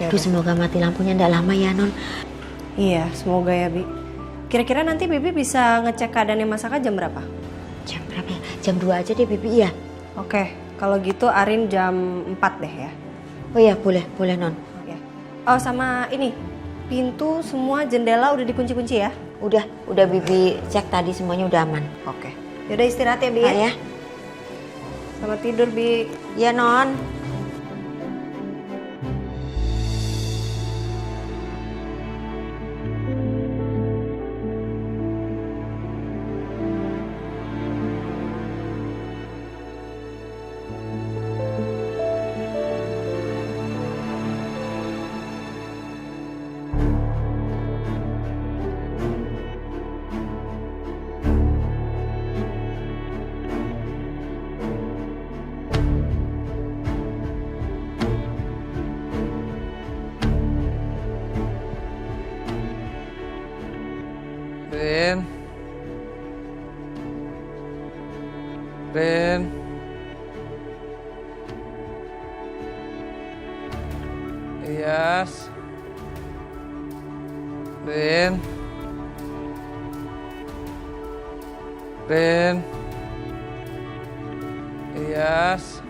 Ya Duh, udah. semoga mati lampunya ndak lama ya Non. Iya, semoga ya Bi. Kira-kira nanti Bibi bisa ngecek keadaannya Mas Saka jam berapa? Jam berapa ya? Jam 2 aja deh Bibi ya. Oke, kalau gitu Arin jam 4 deh ya. Oh iya, boleh Non. Oh sama ini, pintu semua jendela udah dikunci-kunci ya? Udah Bibi cek tadi semuanya udah aman. Oke. Yaudah istirahat ya Bi. Ya. Selamat tidur Bi. Ya Non. Rin. Rin. Iyas. Rin. Rin. Iyas.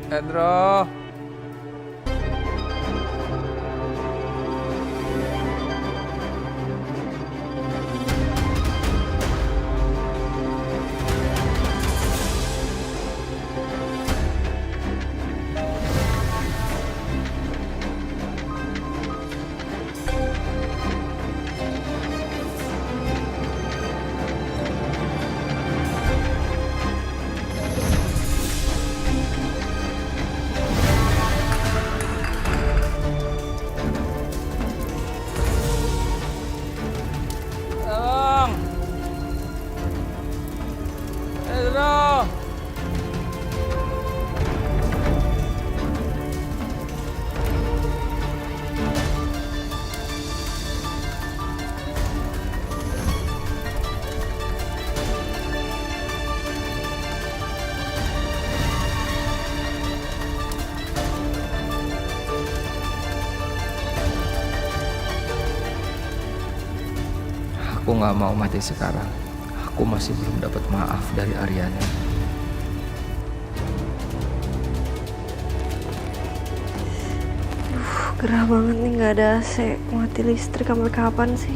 Pedro. Tolong. Pedro. Aku nggak mau mati sekarang. Aku masih belum dapat maaf dari Aryani. Gerah banget nih, nggak ada AC. Mati listrik sampai kapan sih?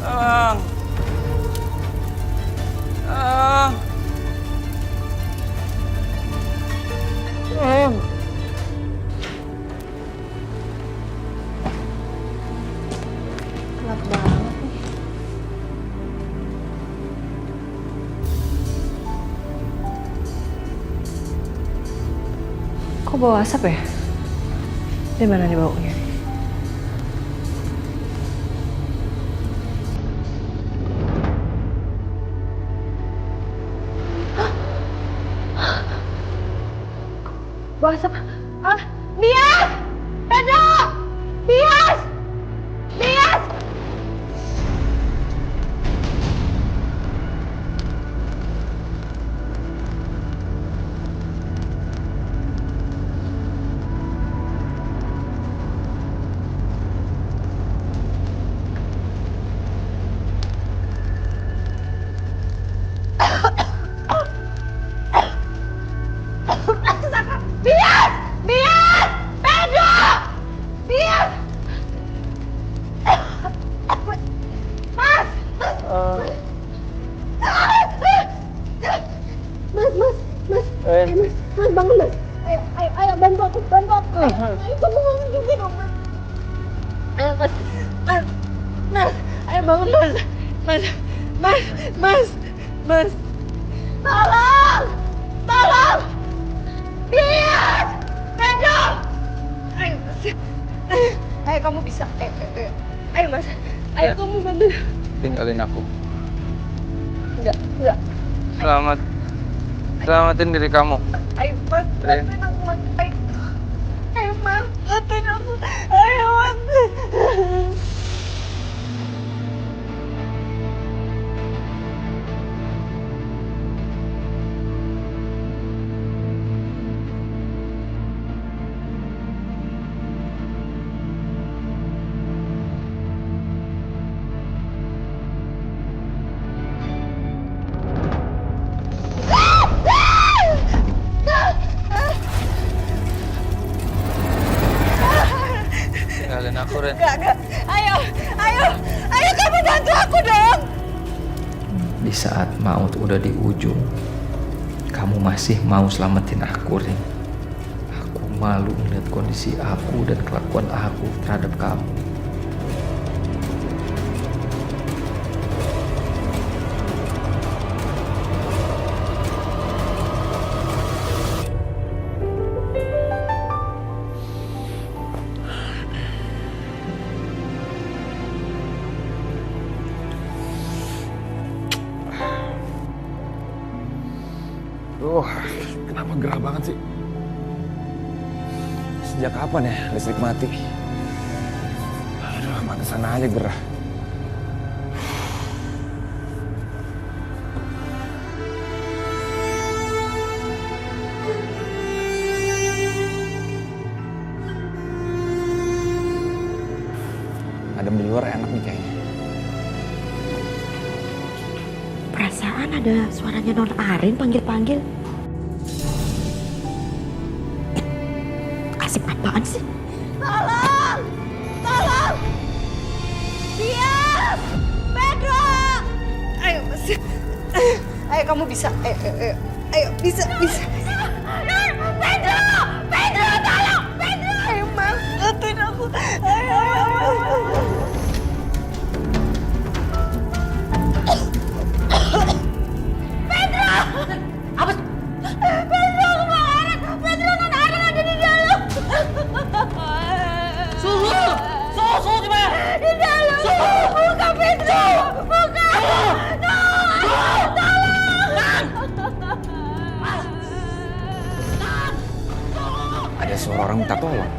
Tolong. Tolong. Tolong. Gelap banget nih. Kok bawa asap ya? Di mana nih baunya? Bawa asap. Ah, Bias! Pedro! Bias! Bias! Bias! Bias! Pedro! Bias! Mas! Mas, bangun mas. Ayo bantu aku. Ayo kamu bangun juga dong mas. Ayo mas, ayo bangun mas. Tolong! Bias! Pedro! Ayo kamu bisa. Ayo mas. Ayo kamu bantu. Tinggalin aku. Enggak. Selamatin diri kamu. Ayo mas, bantuin aku mas. Ayo mas, bantuin aku. Ayo mas. aku, Ren. Enggak. Ayo kamu bantu aku dong. Di saat maut udah di ujung, kamu masih mau selamatin aku, Ren. Aku malu melihat kondisi aku dan kelakuan aku terhadap kamu. Kenapa gerah banget sih? Sejak kapan ya listrik mati? Aduh, pantesan aja gerah. Adem di luar enak nih kayaknya. Perasaan ada suaranya Non Arin panggil-panggil. Asik apaan sih? Tolong! Diam! Pedro! Ayo Mas. Ayo kamu bisa. Ayo bisa. Pedro! Tolong! Pedro! Ayo Mas, bantuin aku. Ayo. Pedro! Apa? Pedro kemarin! Pedro Non Arin ada di dalam! Suhu di mana? Di dalam! Buka Pedro! Buka! Ada suara orang minta tolong.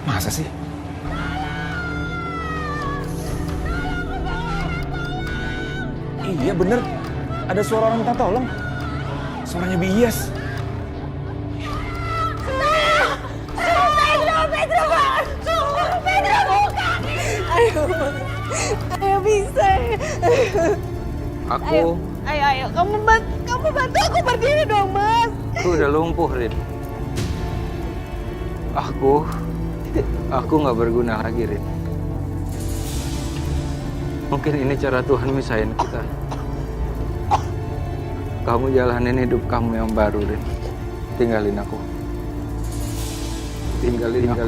Masa sih? Iya bener, ada suara orang minta tolong. Suaranya bias. Pedro buka! Ayo bisa. Aku Ayo, kamu bantu aku berdiri dong, Mas. udah lumpuh, Rin. Aku nggak berguna lagi, Rin. Mungkin ini cara Tuhan misahin kita. Kamu jalanin hidup kamu yang baru, Rin. Tinggalin aku. Tinggalin aku.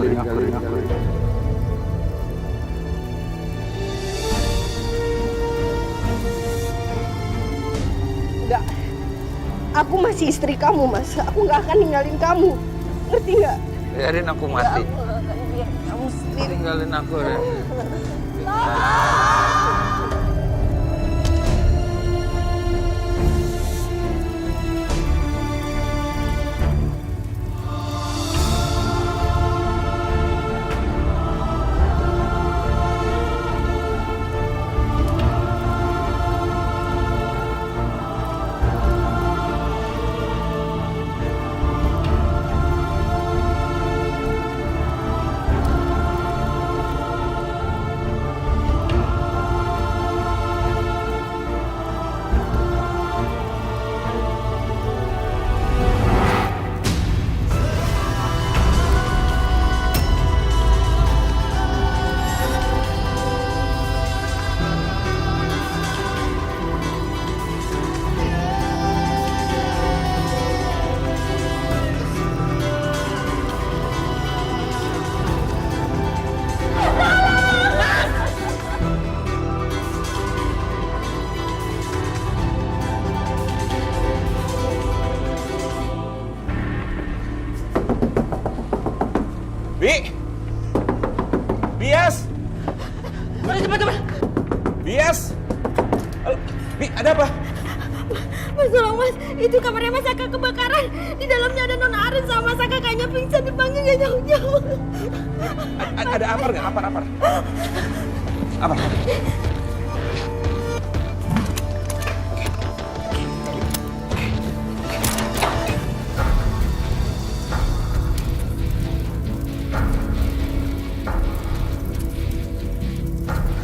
Enggak. Aku masih istri kamu, Mas. Aku nggak akan ninggalin kamu. Ngerti nggak? Biarin aku mati. Aku nggak akan biarin kamu sendiri. Tinggalin aku, Ren. Bias! Cepat. Bias! Halo, Bi, ada apa? Mas tolong Mas, itu kamarnya Mas Saka kebakaran. Di dalamnya ada Non Arin sama Mas Saka kayaknya pingsan, dipanggil gak jauh-jauh. Ada apar nggak? Apar.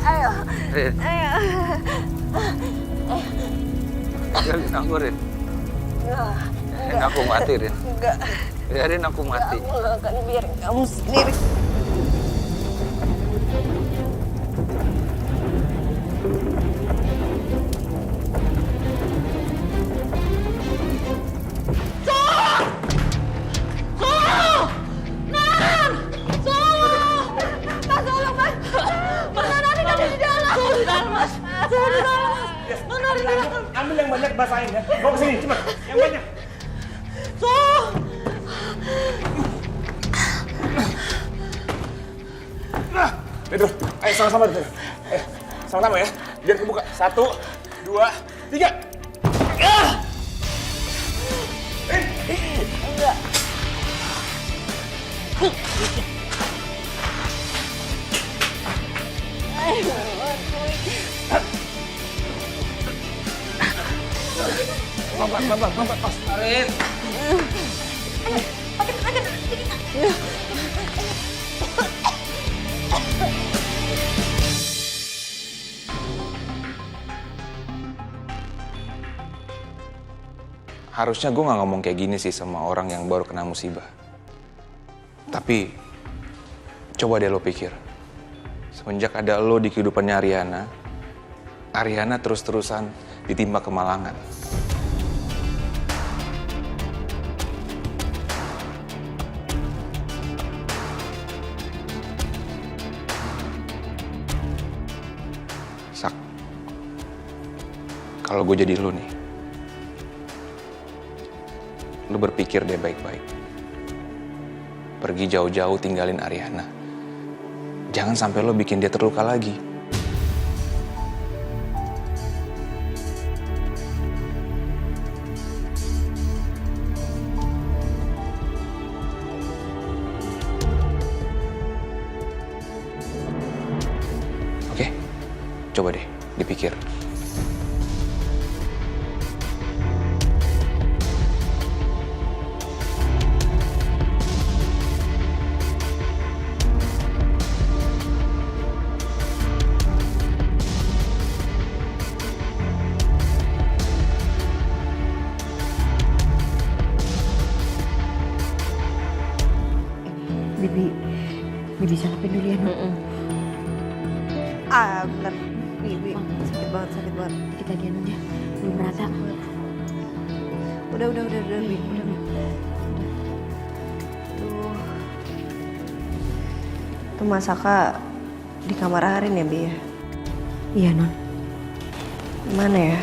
Ayo. Rin. Tinggalin aku, Rin. Biarin aku mati, Rin. Enggak. Biarin aku mati. Aku nggak akan biarin kamu sendiri. Ambil yang banyak, basahin ya. Bawa ke sini, cepat. Yang banyak. Pedro, ayo sama-sama. Ayo, sama-sama ya. Biar kebuka. 1, 2, 3. Enggak. Mampat, pas. Arin. Harusnya gue gak ngomong kayak gini sih sama orang yang baru kena musibah. Tapi, coba deh lo pikir. Semenjak ada lo di kehidupannya Ariana terus-terusan ditimpa kemalangan. Sak, kalau gue jadi lo nih, lo berpikir deh baik-baik. Pergi jauh-jauh tinggalin Ariana. Jangan sampai lo bikin dia terluka lagi. Oke? Coba deh dipikir. Bibi salapin dulu ya, Nuk. Bentar. Bibi, sakit banget. Dikit lagi anunya, belum rata. Udah, Bibi. Tuh Mas Saka di kamar Arin ya, Bi ya? Iya, Non. Mana ya?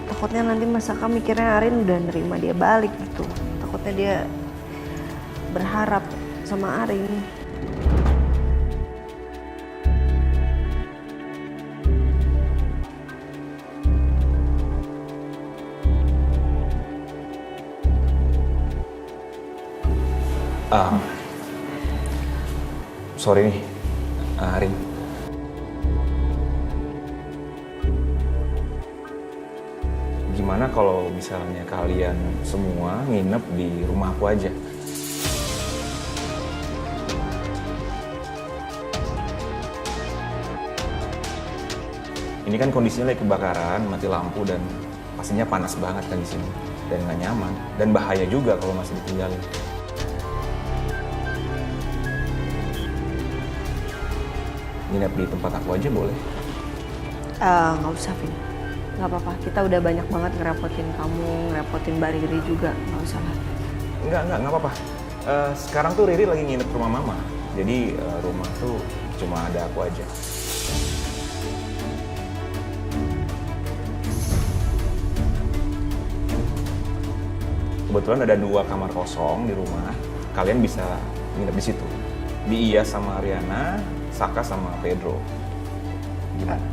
Takutnya nanti Mas Saka mikirnya Arin udah nerima dia balik gitu. Takutnya dia berharap sama Arin. Sorry nih, Arin. Gimana kalau misalnya kalian semua nginep di rumah aku aja? Ini kan kondisinya lagi kebakaran, mati lampu, dan pastinya panas banget kan di sini. Dan nggak nyaman, dan bahaya juga kalau masih ditinggalin. Nginep di tempat aku aja boleh? Nggak usah, Vin. Nggak apa-apa, kita udah banyak banget ngerepotin kamu, ngerepotin Mbak Riri juga. Nggak usah lah. Nggak apa-apa. Sekarang tuh Riri lagi nginep rumah Mama. Jadi rumah tuh cuma ada aku aja. Kebetulan ada 2 kamar kosong di rumah. Kalian bisa nginep di situ. Dihias sama Ariana, Saka sama Pedro. Gimana?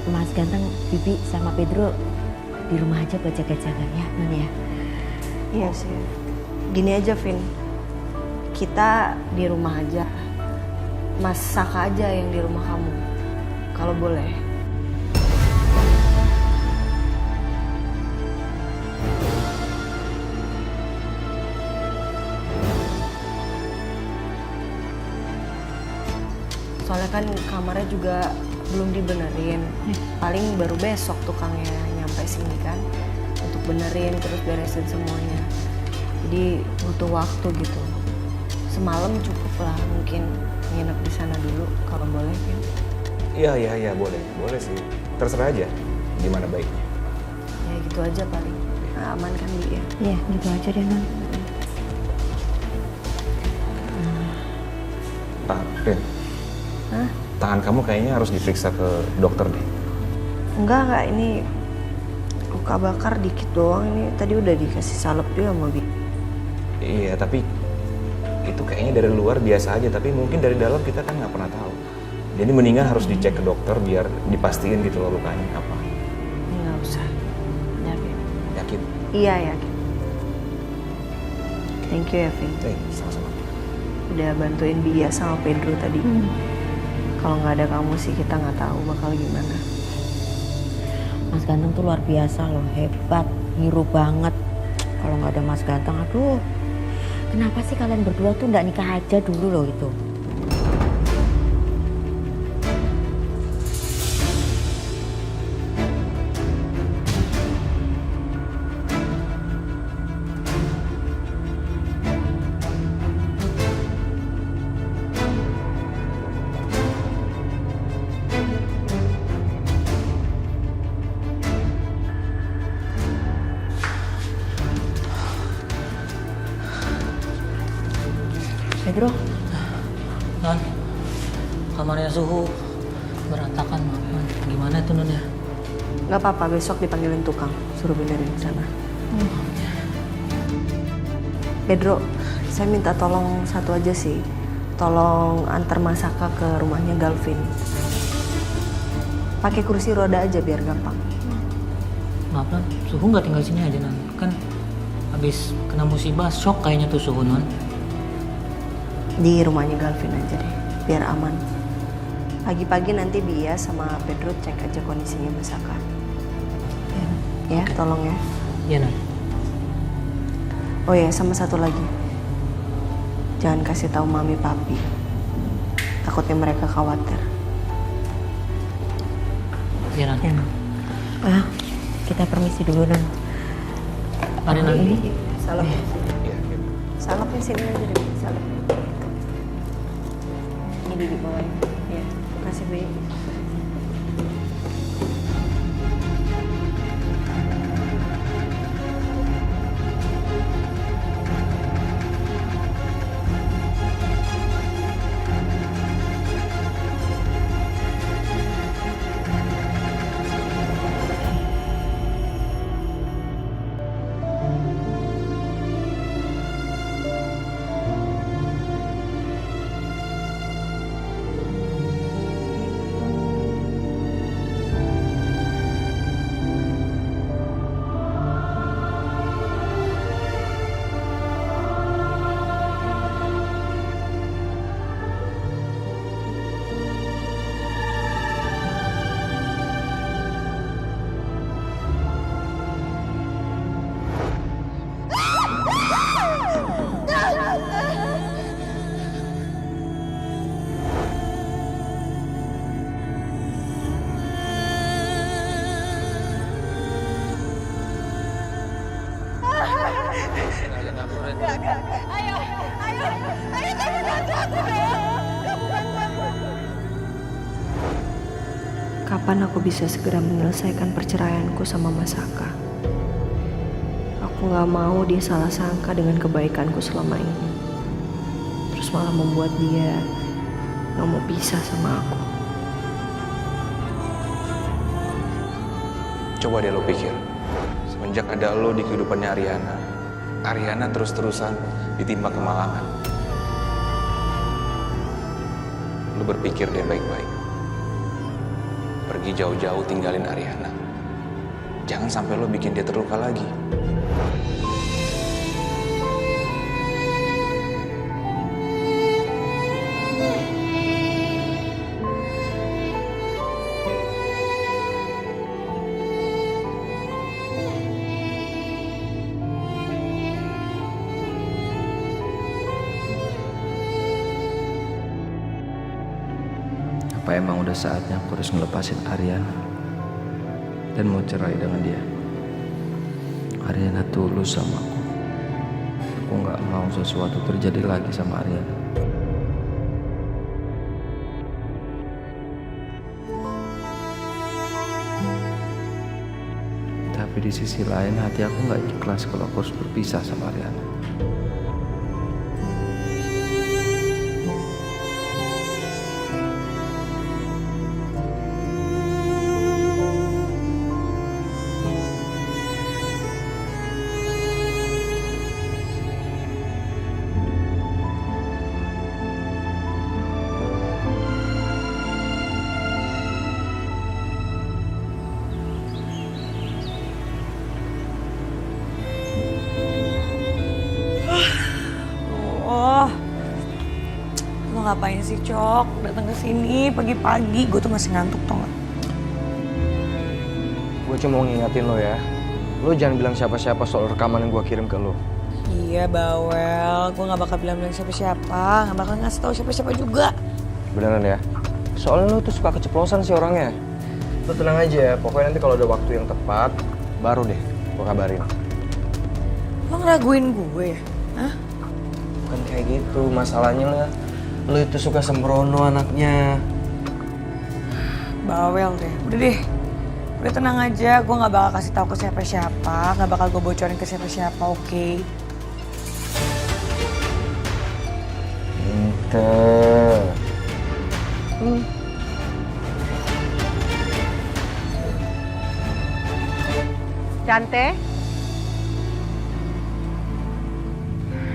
Mas Ganteng, Bibi sama Pedro di rumah aja buat jaga-jaga ya, Non ya? Iya sih. Gini aja, Vin. Kita di rumah aja. Mas Saka aja yang di rumah kamu. Kalau boleh. Soalnya kan kamarnya juga belum dibenerin. Paling baru besok tukangnya nyampe sini kan. Untuk benerin terus beresin semuanya. Jadi butuh waktu gitu. Semalam cukup lah, mungkin nginep di sana dulu kalau boleh kan? Iya, boleh sih. Terserah aja, gimana baiknya. Ya gitu aja paling. Nah, aman kan Bi ya? Iya, gitu aja deh Non. Pak, Rin. Hah? Tangan kamu kayaknya harus diperiksa ke dokter deh. Enggak, ini luka bakar dikit doang. Ini tadi udah dikasih salep juga sama Bi. Iya, tapi itu kayaknya dari luar biasa aja, tapi mungkin dari dalam kita kan nggak pernah tahu. Jadi mendingan harus dicek ke dokter biar dipastiin gitu loh lukanya apa. Nggak usah. Yakin? Yakin? Iya, yakin. Thank you ya, Vin. Sama-sama. Udah bantuin Bia sama Pedro tadi. Kalau nggak ada kamu sih kita nggak tahu bakal gimana. Mas Ganteng tuh luar biasa loh, hebat, hero banget. Kalau nggak ada Mas Ganteng, aduh. Kenapa sih kalian berdua tuh nggak nikah aja dulu loh itu? Pedro. Non, kamarnya Suhu berantakan, Non. Gimana itu Non ya? Nggak apa-apa, besok dipanggilin tukang, suruh benerin di sana. Pedro, saya minta tolong satu aja sih. Tolong antar Masaka ke rumahnya Galvin. Pakai kursi roda aja biar gampang. Maaf Non, Suhu nggak tinggal sini aja Non. Kan habis kena musibah, shock kayaknya tuh Suhu Non. Di rumahnya Galvin aja deh, biar aman. Pagi-pagi nanti Bia sama Pedro cek aja kondisinya Masaka. Ya, tolong ya. Iya, Non. Oh ya, sama satu lagi. Jangan kasih tahu Mami Papi. Takutnya mereka khawatir. Iya, Non. Kita permisi dulu, Non. Mari, Non. Ini salapnya. Salapnya sini aja deh, salapnya. Ini di bawah. Ya, makasih Bi. Kapan aku bisa segera menyelesaikan perceraianku sama Masaka? Aku gak mau dia salah sangka dengan kebaikanku selama ini. Terus malah membuat dia gak mau pisah sama aku. Coba deh lo pikir, semenjak ada lo di kehidupannya Ariana terus-terusan ditimpa kemalangan. Lo berpikir deh baik-baik. Pergi jauh-jauh tinggalin Ariana. Jangan sampai lo bikin dia terluka lagi. Apa emang udah saatnya aku harus ngelepasin Ariana dan mau cerai dengan dia? Ariana tulus sama aku. Aku nggak mau sesuatu terjadi lagi sama Ariana. Tapi di sisi lain hati aku nggak ikhlas kalau aku harus berpisah sama Ariana. Oh, lo ngapain sih Cok? Datang ke sini pagi-pagi, gue tuh masih ngantuk tau gak? Gue cuma mau ngingetin lo ya. Lo jangan bilang siapa-siapa soal rekaman yang gue kirim ke lo. Iya bawel, gue gak bakal bilang siapa-siapa, gak bakal ngasih tahu siapa-siapa juga. Beneran ya? Soalnya lo tuh suka keceplosan sih orangnya. Lo tenang aja, pokoknya nanti kalau ada waktu yang tepat, baru deh gue kabarin. Lo ngeraguin gue ya? Hah? Bukan kayak gitu, masalahnya lo itu suka sembrono anaknya. Bawel deh, udah deh. Udah tenang aja, gue gak bakal kasih tahu ke siapa-siapa, gak bakal gue bocorin ke siapa-siapa, oke? Pinter. Dante,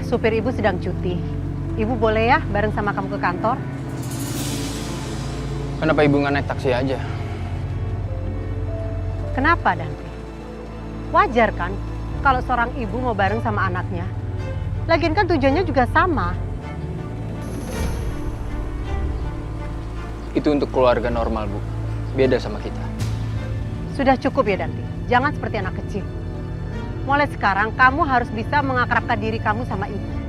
supir ibu sedang cuti. Ibu boleh ya bareng sama kamu ke kantor? Kenapa ibu nggak naik taksi aja? Kenapa Dante? Wajar kan kalau seorang ibu mau bareng sama anaknya. Lagian kan tujuannya juga sama. Itu untuk keluarga normal, Bu. Beda sama kita. Sudah cukup ya Dante, jangan seperti anak kecil. Mulai sekarang kamu harus bisa mengakrabkan diri kamu sama ibu.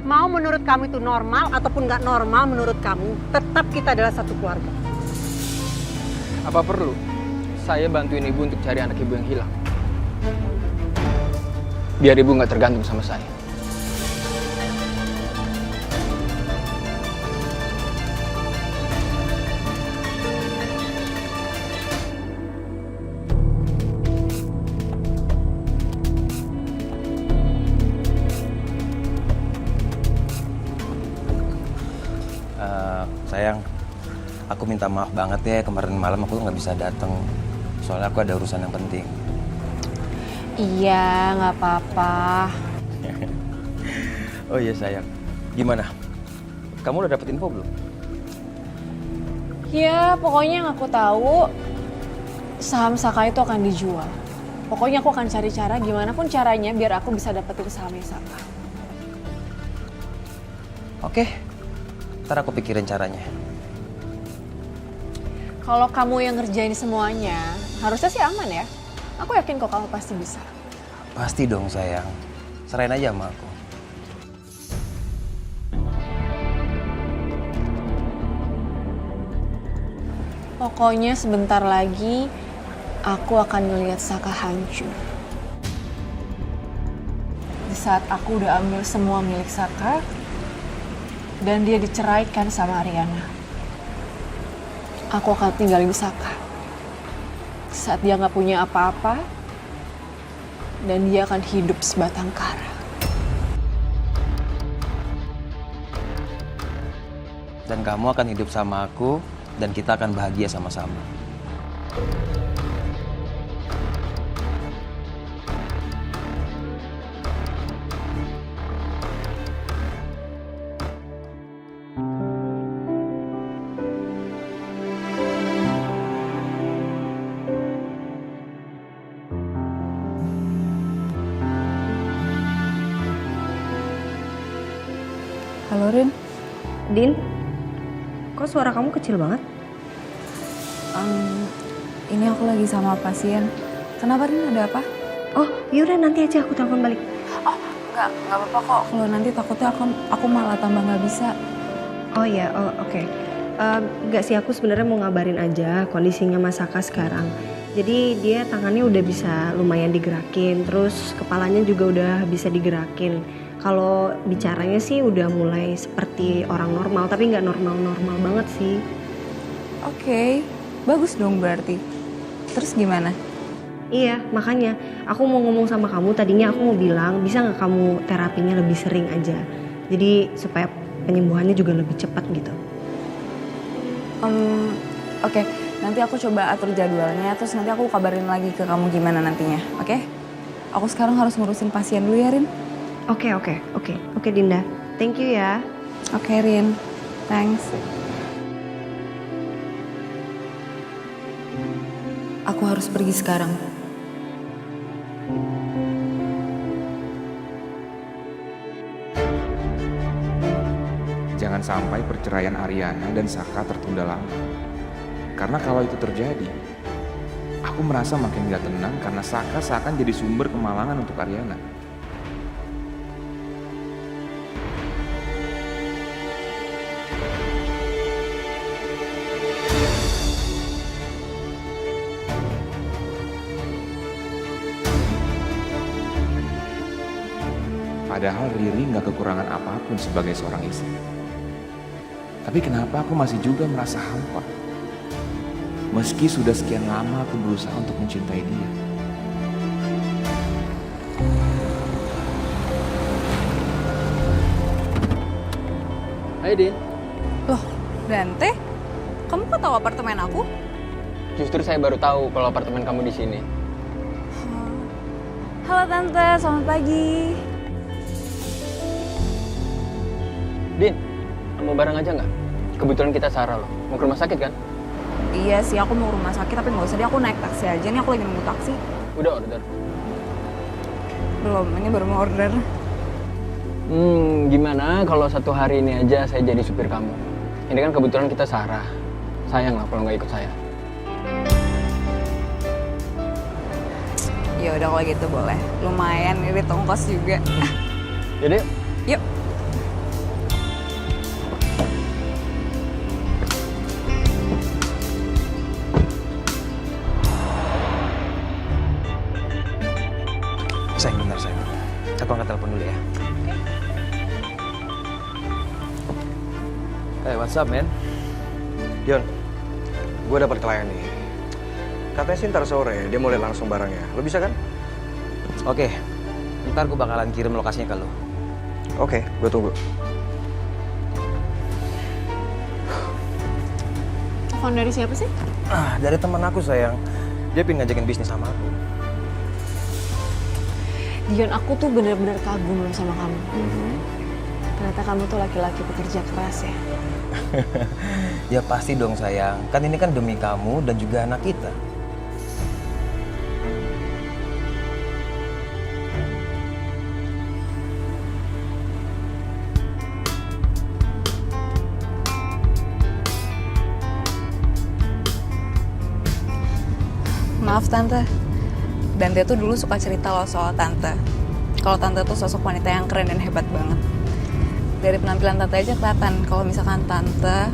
Mau menurut kamu itu normal ataupun nggak normal menurut kamu, tetap kita adalah satu keluarga. Apa perlu saya bantuin ibu untuk cari anak ibu yang hilang? Biar ibu nggak tergantung sama saya. Sayang, aku minta maaf banget ya kemarin malam aku nggak bisa datang. Soalnya aku ada urusan yang penting. Iya, nggak apa-apa. Oh iya sayang, gimana? Kamu udah dapet info belum? Ya, pokoknya yang aku tahu saham Saka itu akan dijual. Pokoknya aku akan cari cara gimana pun caranya biar aku bisa dapetin sahamnya Saka. Oke, ntar aku pikirin caranya. Kalau kamu yang ngerjain semuanya, harusnya sih aman ya. Aku yakin kok kamu pasti bisa. Pasti dong sayang, serahin aja sama aku. Pokoknya sebentar lagi aku akan ngelihat Saka hancur. Di saat aku udah ambil semua milik Saka dan dia diceraikan sama Ariana, aku akan tinggalin Saka. Saat dia nggak punya apa-apa dan dia akan hidup sebatang kara. Dan kamu akan hidup sama aku dan kita akan bahagia sama-sama. Halo Rin. Din, kok suara kamu kecil banget? Ini aku lagi sama pasien. Kenapa Rin, ada apa? Oh, yaudah nanti aja aku telepon balik. Oh, nggak apa-apa kok. Kalau nanti takutnya aku malah tambah nggak bisa. Oh ya, oke. Nggak sih, aku sebenarnya mau ngabarin aja kondisinya Mas Saka sekarang. Jadi dia tangannya udah bisa lumayan digerakin, terus kepalanya juga udah bisa digerakin. Kalau bicaranya sih udah mulai seperti orang normal, tapi nggak normal-normal banget sih. Oke, bagus dong berarti. Terus gimana? Iya, makanya aku mau ngomong sama kamu, tadinya aku mau bilang bisa nggak kamu terapinya lebih sering aja. Jadi supaya penyembuhannya juga lebih cepat gitu. Oke, nanti aku coba atur jadwalnya, terus nanti aku kabarin lagi ke kamu gimana nantinya, oke? Aku sekarang harus ngurusin pasien dulu ya, Rin. Oke Dinda. Thank you ya. Oke, Rin. Thanks. Aku harus pergi sekarang. Jangan sampai perceraian Ariana dan Saka tertunda lama. Karena kalau itu terjadi, aku merasa makin gak tenang karena Saka seakan jadi sumber kemalangan untuk Ariana. Padahal Riri gak kekurangan apapun sebagai seorang istri. Tapi kenapa aku masih juga merasa hampa? Meski sudah sekian lama aku berusaha untuk mencintai dia. Hai Din. Loh, Dante? Kamu kok tahu apartemen aku? Justru saya baru tahu kalau apartemen kamu di sini. Halo Tante, selamat pagi. Din, mau bareng aja nggak? Kebetulan kita Sarah loh. Mau ke rumah sakit kan? Iya sih, aku mau ke rumah sakit tapi nggak usah deh, aku naik taksi aja. Nih aku lagi nunggu taksi. Udah order. Belum, ini baru mau order. Gimana kalau satu hari ini aja saya jadi supir kamu? Ini kan kebetulan kita Sarah. Sayang lah kalau nggak ikut saya. Ya udah kalau gitu boleh. Lumayan, ini ongkos juga. Yaudah yuk. Yuk. Sayang, bentar sayang. Aku angkat telepon dulu ya. Hey, what's up, man? Dion, gue dapat klien nih. Katanya sih ntar sore dia mulai langsung barangnya. Lo bisa kan? Oke, ntar gue bakalan kirim lokasinya ke lo. Oke, gue tunggu. Telepon dari siapa sih? Dari teman aku sayang. Dia pengen ngajakin bisnis sama aku. Dion, aku tuh bener-bener kagum loh sama kamu. Ternyata kamu tuh laki-laki pekerja keras ya. Ya pasti dong sayang. Kan ini kan demi kamu dan juga anak kita. Maaf Tante, Dante tuh dulu suka cerita loh soal Tante. Kalau Tante tuh sosok wanita yang keren dan hebat banget. Dari penampilan Tante aja kelihatan kalau misalkan Tante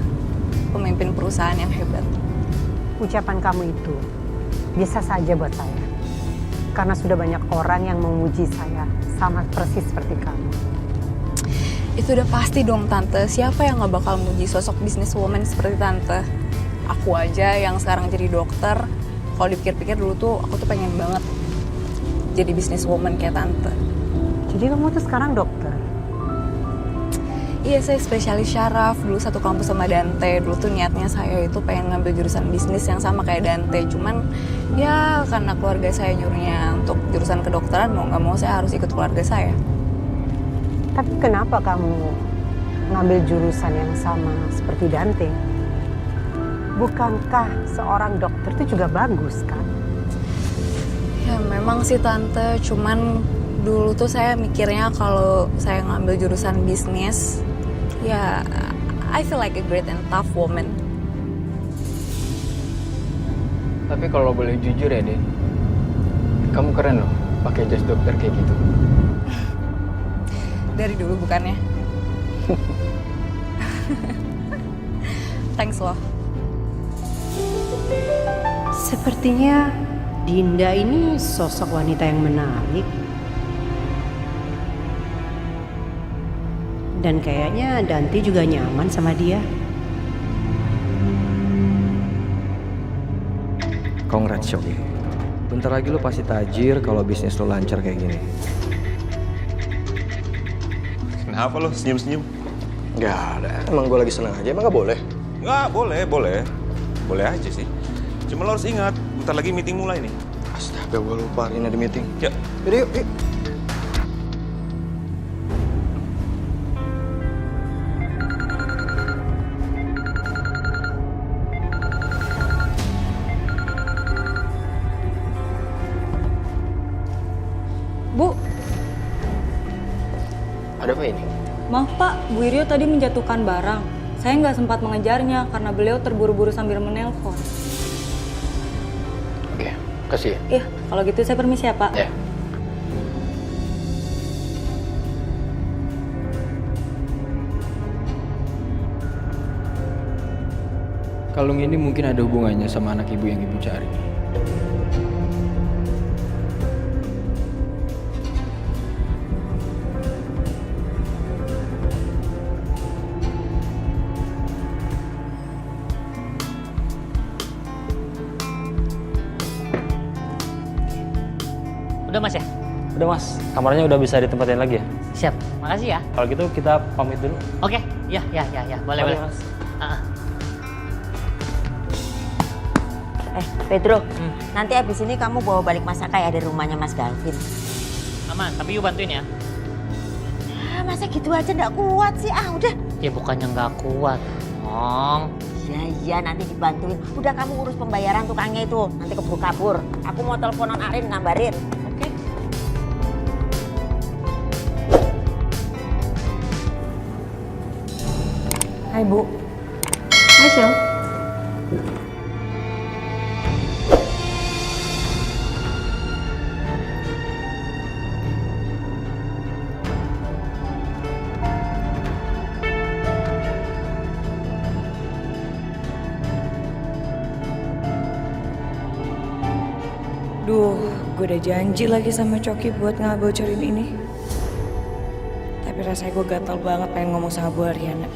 pemimpin perusahaan yang hebat. Ucapan kamu itu biasa saja buat saya. Karena sudah banyak orang yang memuji saya sama persis seperti kamu. Itu udah pasti dong Tante, siapa yang gak bakal muji sosok businesswoman seperti Tante? Aku aja yang sekarang jadi dokter, kalau dipikir-pikir dulu tuh aku tuh pengen banget jadi businesswoman kayak Tante. Jadi kamu tuh sekarang dokter? Iya, saya spesialis syaraf, dulu satu kampus sama Dante. Dulu tuh niatnya saya itu pengen ngambil jurusan bisnis yang sama kayak Dante. Cuman ya karena keluarga saya nyuruhnya untuk jurusan kedokteran, mau gak mau saya harus ikut keluarga saya. Tapi kenapa kamu ngambil jurusan yang sama seperti Dante? Bukankah seorang dokter itu juga bagus kan? Ya memang sih Tante, cuman dulu tuh saya mikirnya kalau saya ngambil jurusan bisnis, ya I feel like a great and tough woman. Tapi kalau boleh jujur ya, Den, kamu keren loh pakai jas dokter kayak gitu. Dari dulu bukannya? Thanks loh. Sepertinya Dinda ini sosok wanita yang menarik. Dan kayaknya Danti juga nyaman sama dia. Congrats, Shoki. Bentar lagi lo pasti tajir kalau bisnis lo lancar kayak gini. Kenapa lo senyum-senyum? Gak ada, emang gue lagi seneng aja, emang gak boleh? Nggak, boleh. Boleh aja sih. Cuma lo harus ingat, bentar lagi meeting mulai nih. Astaga, gue lupa hari ini ada meeting. Yuk. Yuk. Bu, Ada apa ini? maaf Pak, Bu Wiryo tadi menjatuhkan barang. Saya nggak sempat mengejarnya karena beliau terburu-buru sambil menelpon. Oke, kasih ya. Iya, kalau gitu saya permisi ya Pak. Ya. Kalung ini mungkin ada hubungannya sama anak ibu yang ibu cari. Udah Mas ya? Udah Mas, kamarnya udah bisa ditempatin lagi ya? Siap, makasih ya. Kalau gitu kita pamit dulu. Oke, ya, boleh, Oke, boleh. Mas. Pedro, nanti abis ini kamu bawa balik Masaka ya dari rumahnya Mas Galvin. Aman, tapi yuk bantuin ya. Masa gitu aja nggak kuat sih? Udah. Ya bukannya nggak kuat, Ong. Iya, nanti dibantuin. Udah kamu urus pembayaran tukangnya itu. Nanti keburu kabur. Aku mau teleponan Arin ngabarin. Oke? Hai Bu. Hai Sil. Duh, gue udah janji lagi sama Coki buat nggak bocorin ini. Tapi rasanya gue gatal banget pengen ngomong sama Bu Ariana.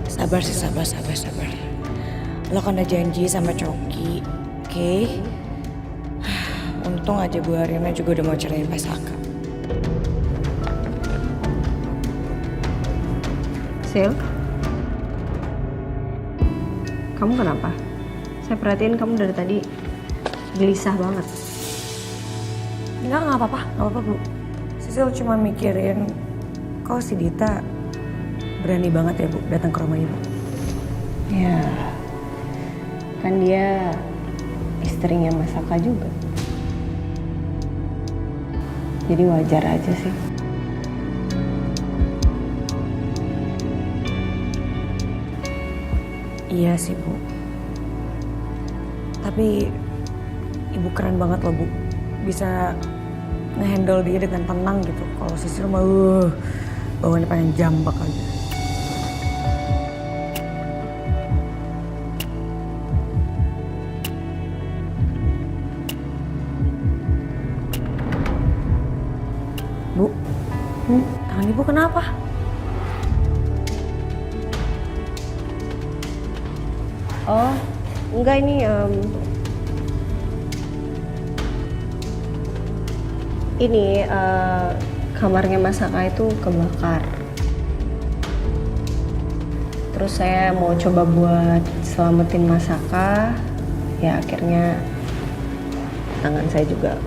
Sabar sih, sabar. Lo kan udah janji sama Coki, oke? Untung aja Bu Ariana juga udah mau ceraiin Masaka. Sil, kamu kenapa? Saya perhatiin kamu dari tadi gelisah banget. Nggak apa-apa Bu. Sisil cuma mikirin kok si Dita berani banget ya Bu datang ke rumah Ibu. Ya, kan dia istrinya Masaka juga. Jadi wajar aja sih. Iya sih Bu. Tapi Ibu keren banget loh Bu. Bisa ngehandle dia dengan tenang gitu. Kalau Sisil mah bawaannya pengen jambak aja. Bu, tangan Ibu kenapa? Oh, enggak ini kamarnya Masaka itu kebakar. Terus saya mau coba buat selamatin Masaka, ya akhirnya tangan saya juga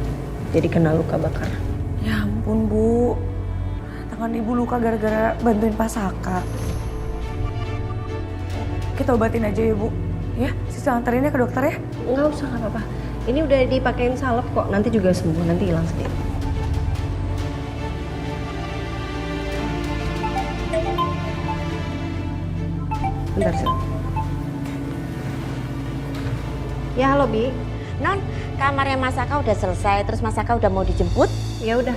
jadi kena luka bakar. Ya ampun Bu, tangan Ibu luka gara-gara bantuin Masaka. Kita obatin aja ya Bu. Ya, Sisil anterin ya ke dokter ya. Nggak usah, nggak apa-apa. Ini udah dipakein salep kok, nanti juga sembuh, nanti hilang sendiri. Bentar sih. Ya halo Bi. Non, kamarnya Masaka udah selesai, terus Masaka udah mau dijemput? Ya udah,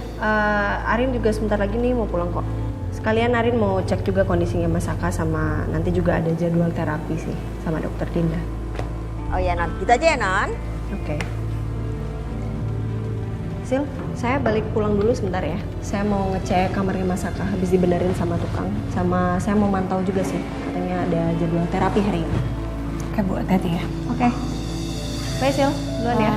Arin juga sebentar lagi nih mau pulang kok. Sekalian Arin mau cek juga kondisinya Masaka sama nanti juga ada jadwal terapi sih sama dokter Dinda. Oh ya Non, gitu aja ya Non. Oke. Sil, saya balik pulang dulu sebentar ya. Saya mau ngecek kamarnya Mas Saka, habis dibenerin sama tukang. Sama saya mau mantau juga sih, katanya ada jadwal terapi hari ini. Oke Bu, hati-hati ya. Oke. Bye Sil, duluan ya.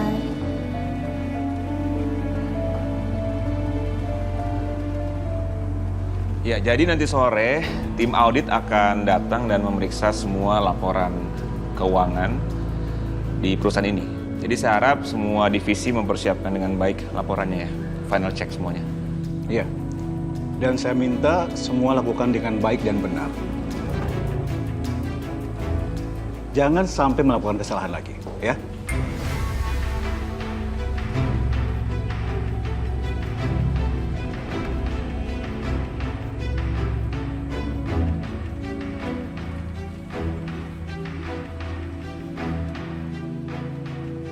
Ya, jadi nanti sore tim audit akan datang dan memeriksa semua laporan keuangan di perusahaan ini. Jadi saya harap semua divisi mempersiapkan dengan baik laporannya ya. Final check semuanya. Iya. Dan saya minta semua lakukan dengan baik dan benar. Jangan sampai melakukan kesalahan lagi, ya.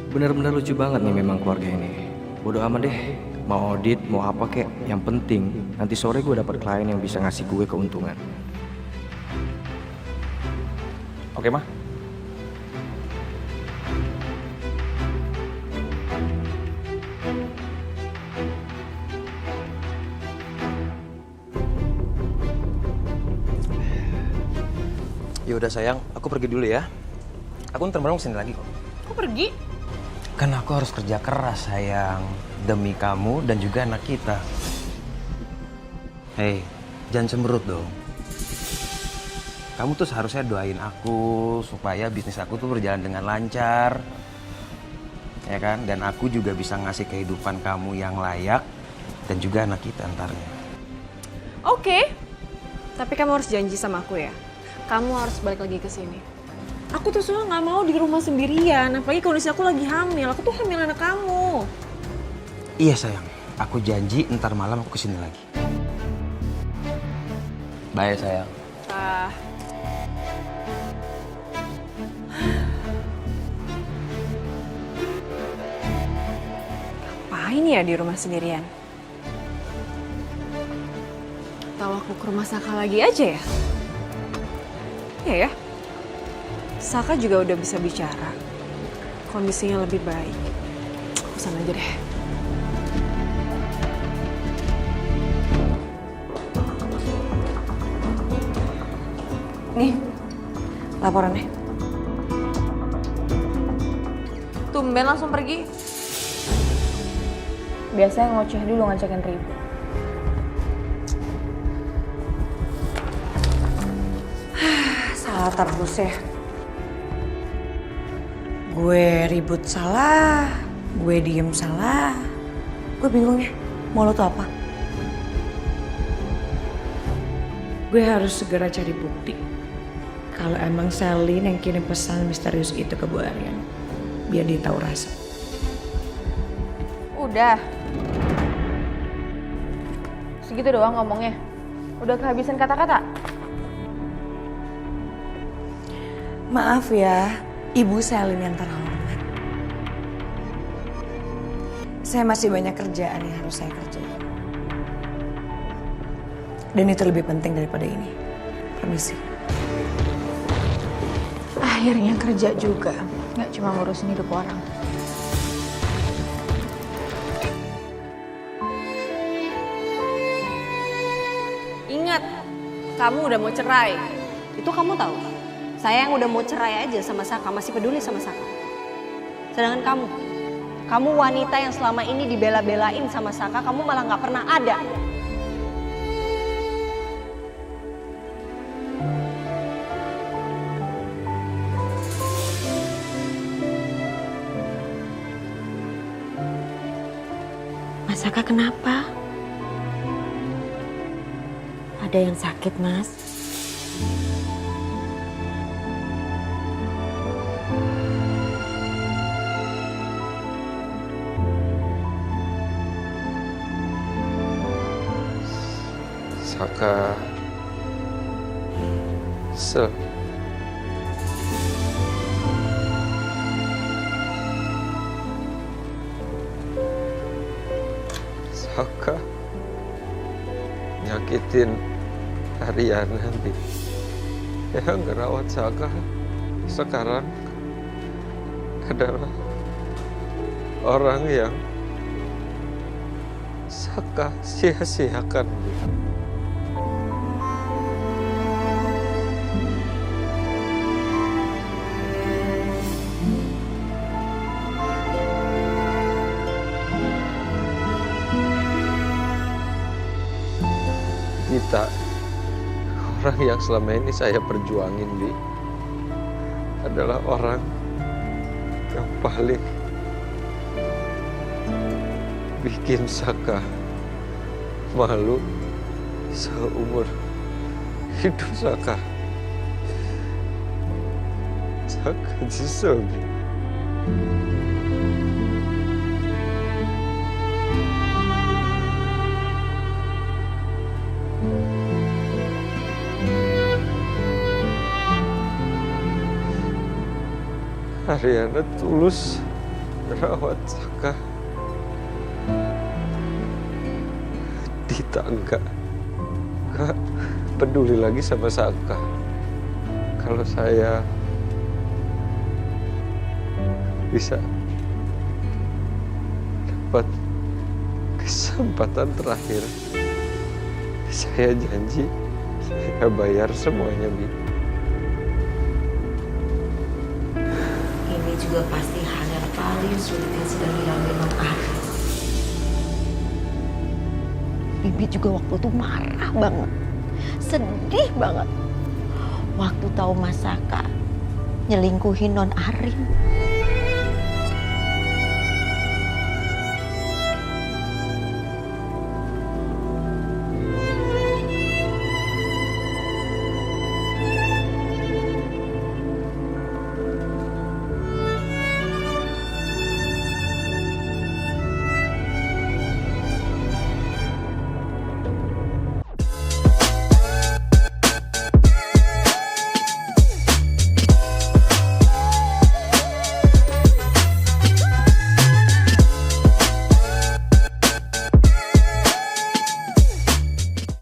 Bener-bener lucu banget nih memang keluarga ini. Bodoh amat deh, mau audit, mau apa kek. Yang penting nanti sore gue dapat klien yang bisa ngasih gue keuntungan. Oke, Ma? Ya udah sayang, aku pergi dulu ya. Aku ntar malam kesini lagi kok. Kok pergi? Kan aku harus kerja keras sayang, demi kamu dan juga anak kita. Hei, jangan cemberut dong. Kamu tuh seharusnya doain aku supaya bisnis aku tuh berjalan dengan lancar. Ya kan? Dan aku juga bisa ngasih kehidupan kamu yang layak dan juga anak kita antarnya. Oke. Tapi kamu harus janji sama aku ya. Kamu harus balik lagi ke sini. Aku tuh soalnya nggak mau di rumah sendirian, apalagi kondisi aku lagi hamil. Aku tuh hamil anak kamu. Iya sayang, aku janji ntar malam aku kesini lagi. Bye sayang. Ngapain ya di rumah sendirian? Tahu aku ke rumah Saka lagi aja ya? Iya ya. Saka juga udah bisa bicara. Kondisinya lebih baik. Aku sana aja deh. Nih, laporannya. Tumben langsung pergi. Biasanya ngoceh dulu ngajakin ribut. Salah terus ya. Gue ribut salah, gue diem salah. Gue bingung ya, mau lo tuh apa? Gue harus segera cari bukti kalau emang Selin yang kirim pesan misterius itu ke Bu Aryan, biar dia tahu rasa. Udah. Segitu doang ngomongnya. Udah kehabisan kata-kata. Maaf ya, Ibu Selin yang terhormat. Saya masih banyak kerjaan yang harus saya kerjain. Dan itu lebih penting daripada ini. Permisi. Akhirnya kerja juga. Nggak cuma ngurusin hidup orang. Ingat, kamu udah mau cerai. Itu kamu tahu. Saya yang udah mau cerai aja sama Saka, masih peduli sama Saka. Sedangkan kamu wanita yang selama ini dibela-belain sama Saka, kamu malah nggak pernah ada. Mas Saka kenapa? Ada yang sakit, Mas? Saka Saka nyakitin Ariana nanti. Yang ngerawat Saka sekarang adalah orang yang Saka sia-siakan, Bi. Kita, orang yang selama ini saya perjuangin, Bi, adalah orang yang paling bikin Saka malu seumur hidup Saka. Saka nyesel, Bi. Ariana tulus merawat Saka. Dita enggak peduli lagi sama Saka. Kalau saya bisa dapat kesempatan terakhir, saya janji saya bayar semuanya, Bi. Ini juga pasti hal yang paling sulit yang sedang dilalui Mang Ari. Bibi juga waktu itu marah banget, sedih banget. Waktu tahu Mas Saka nyelingkuhin Non Arin.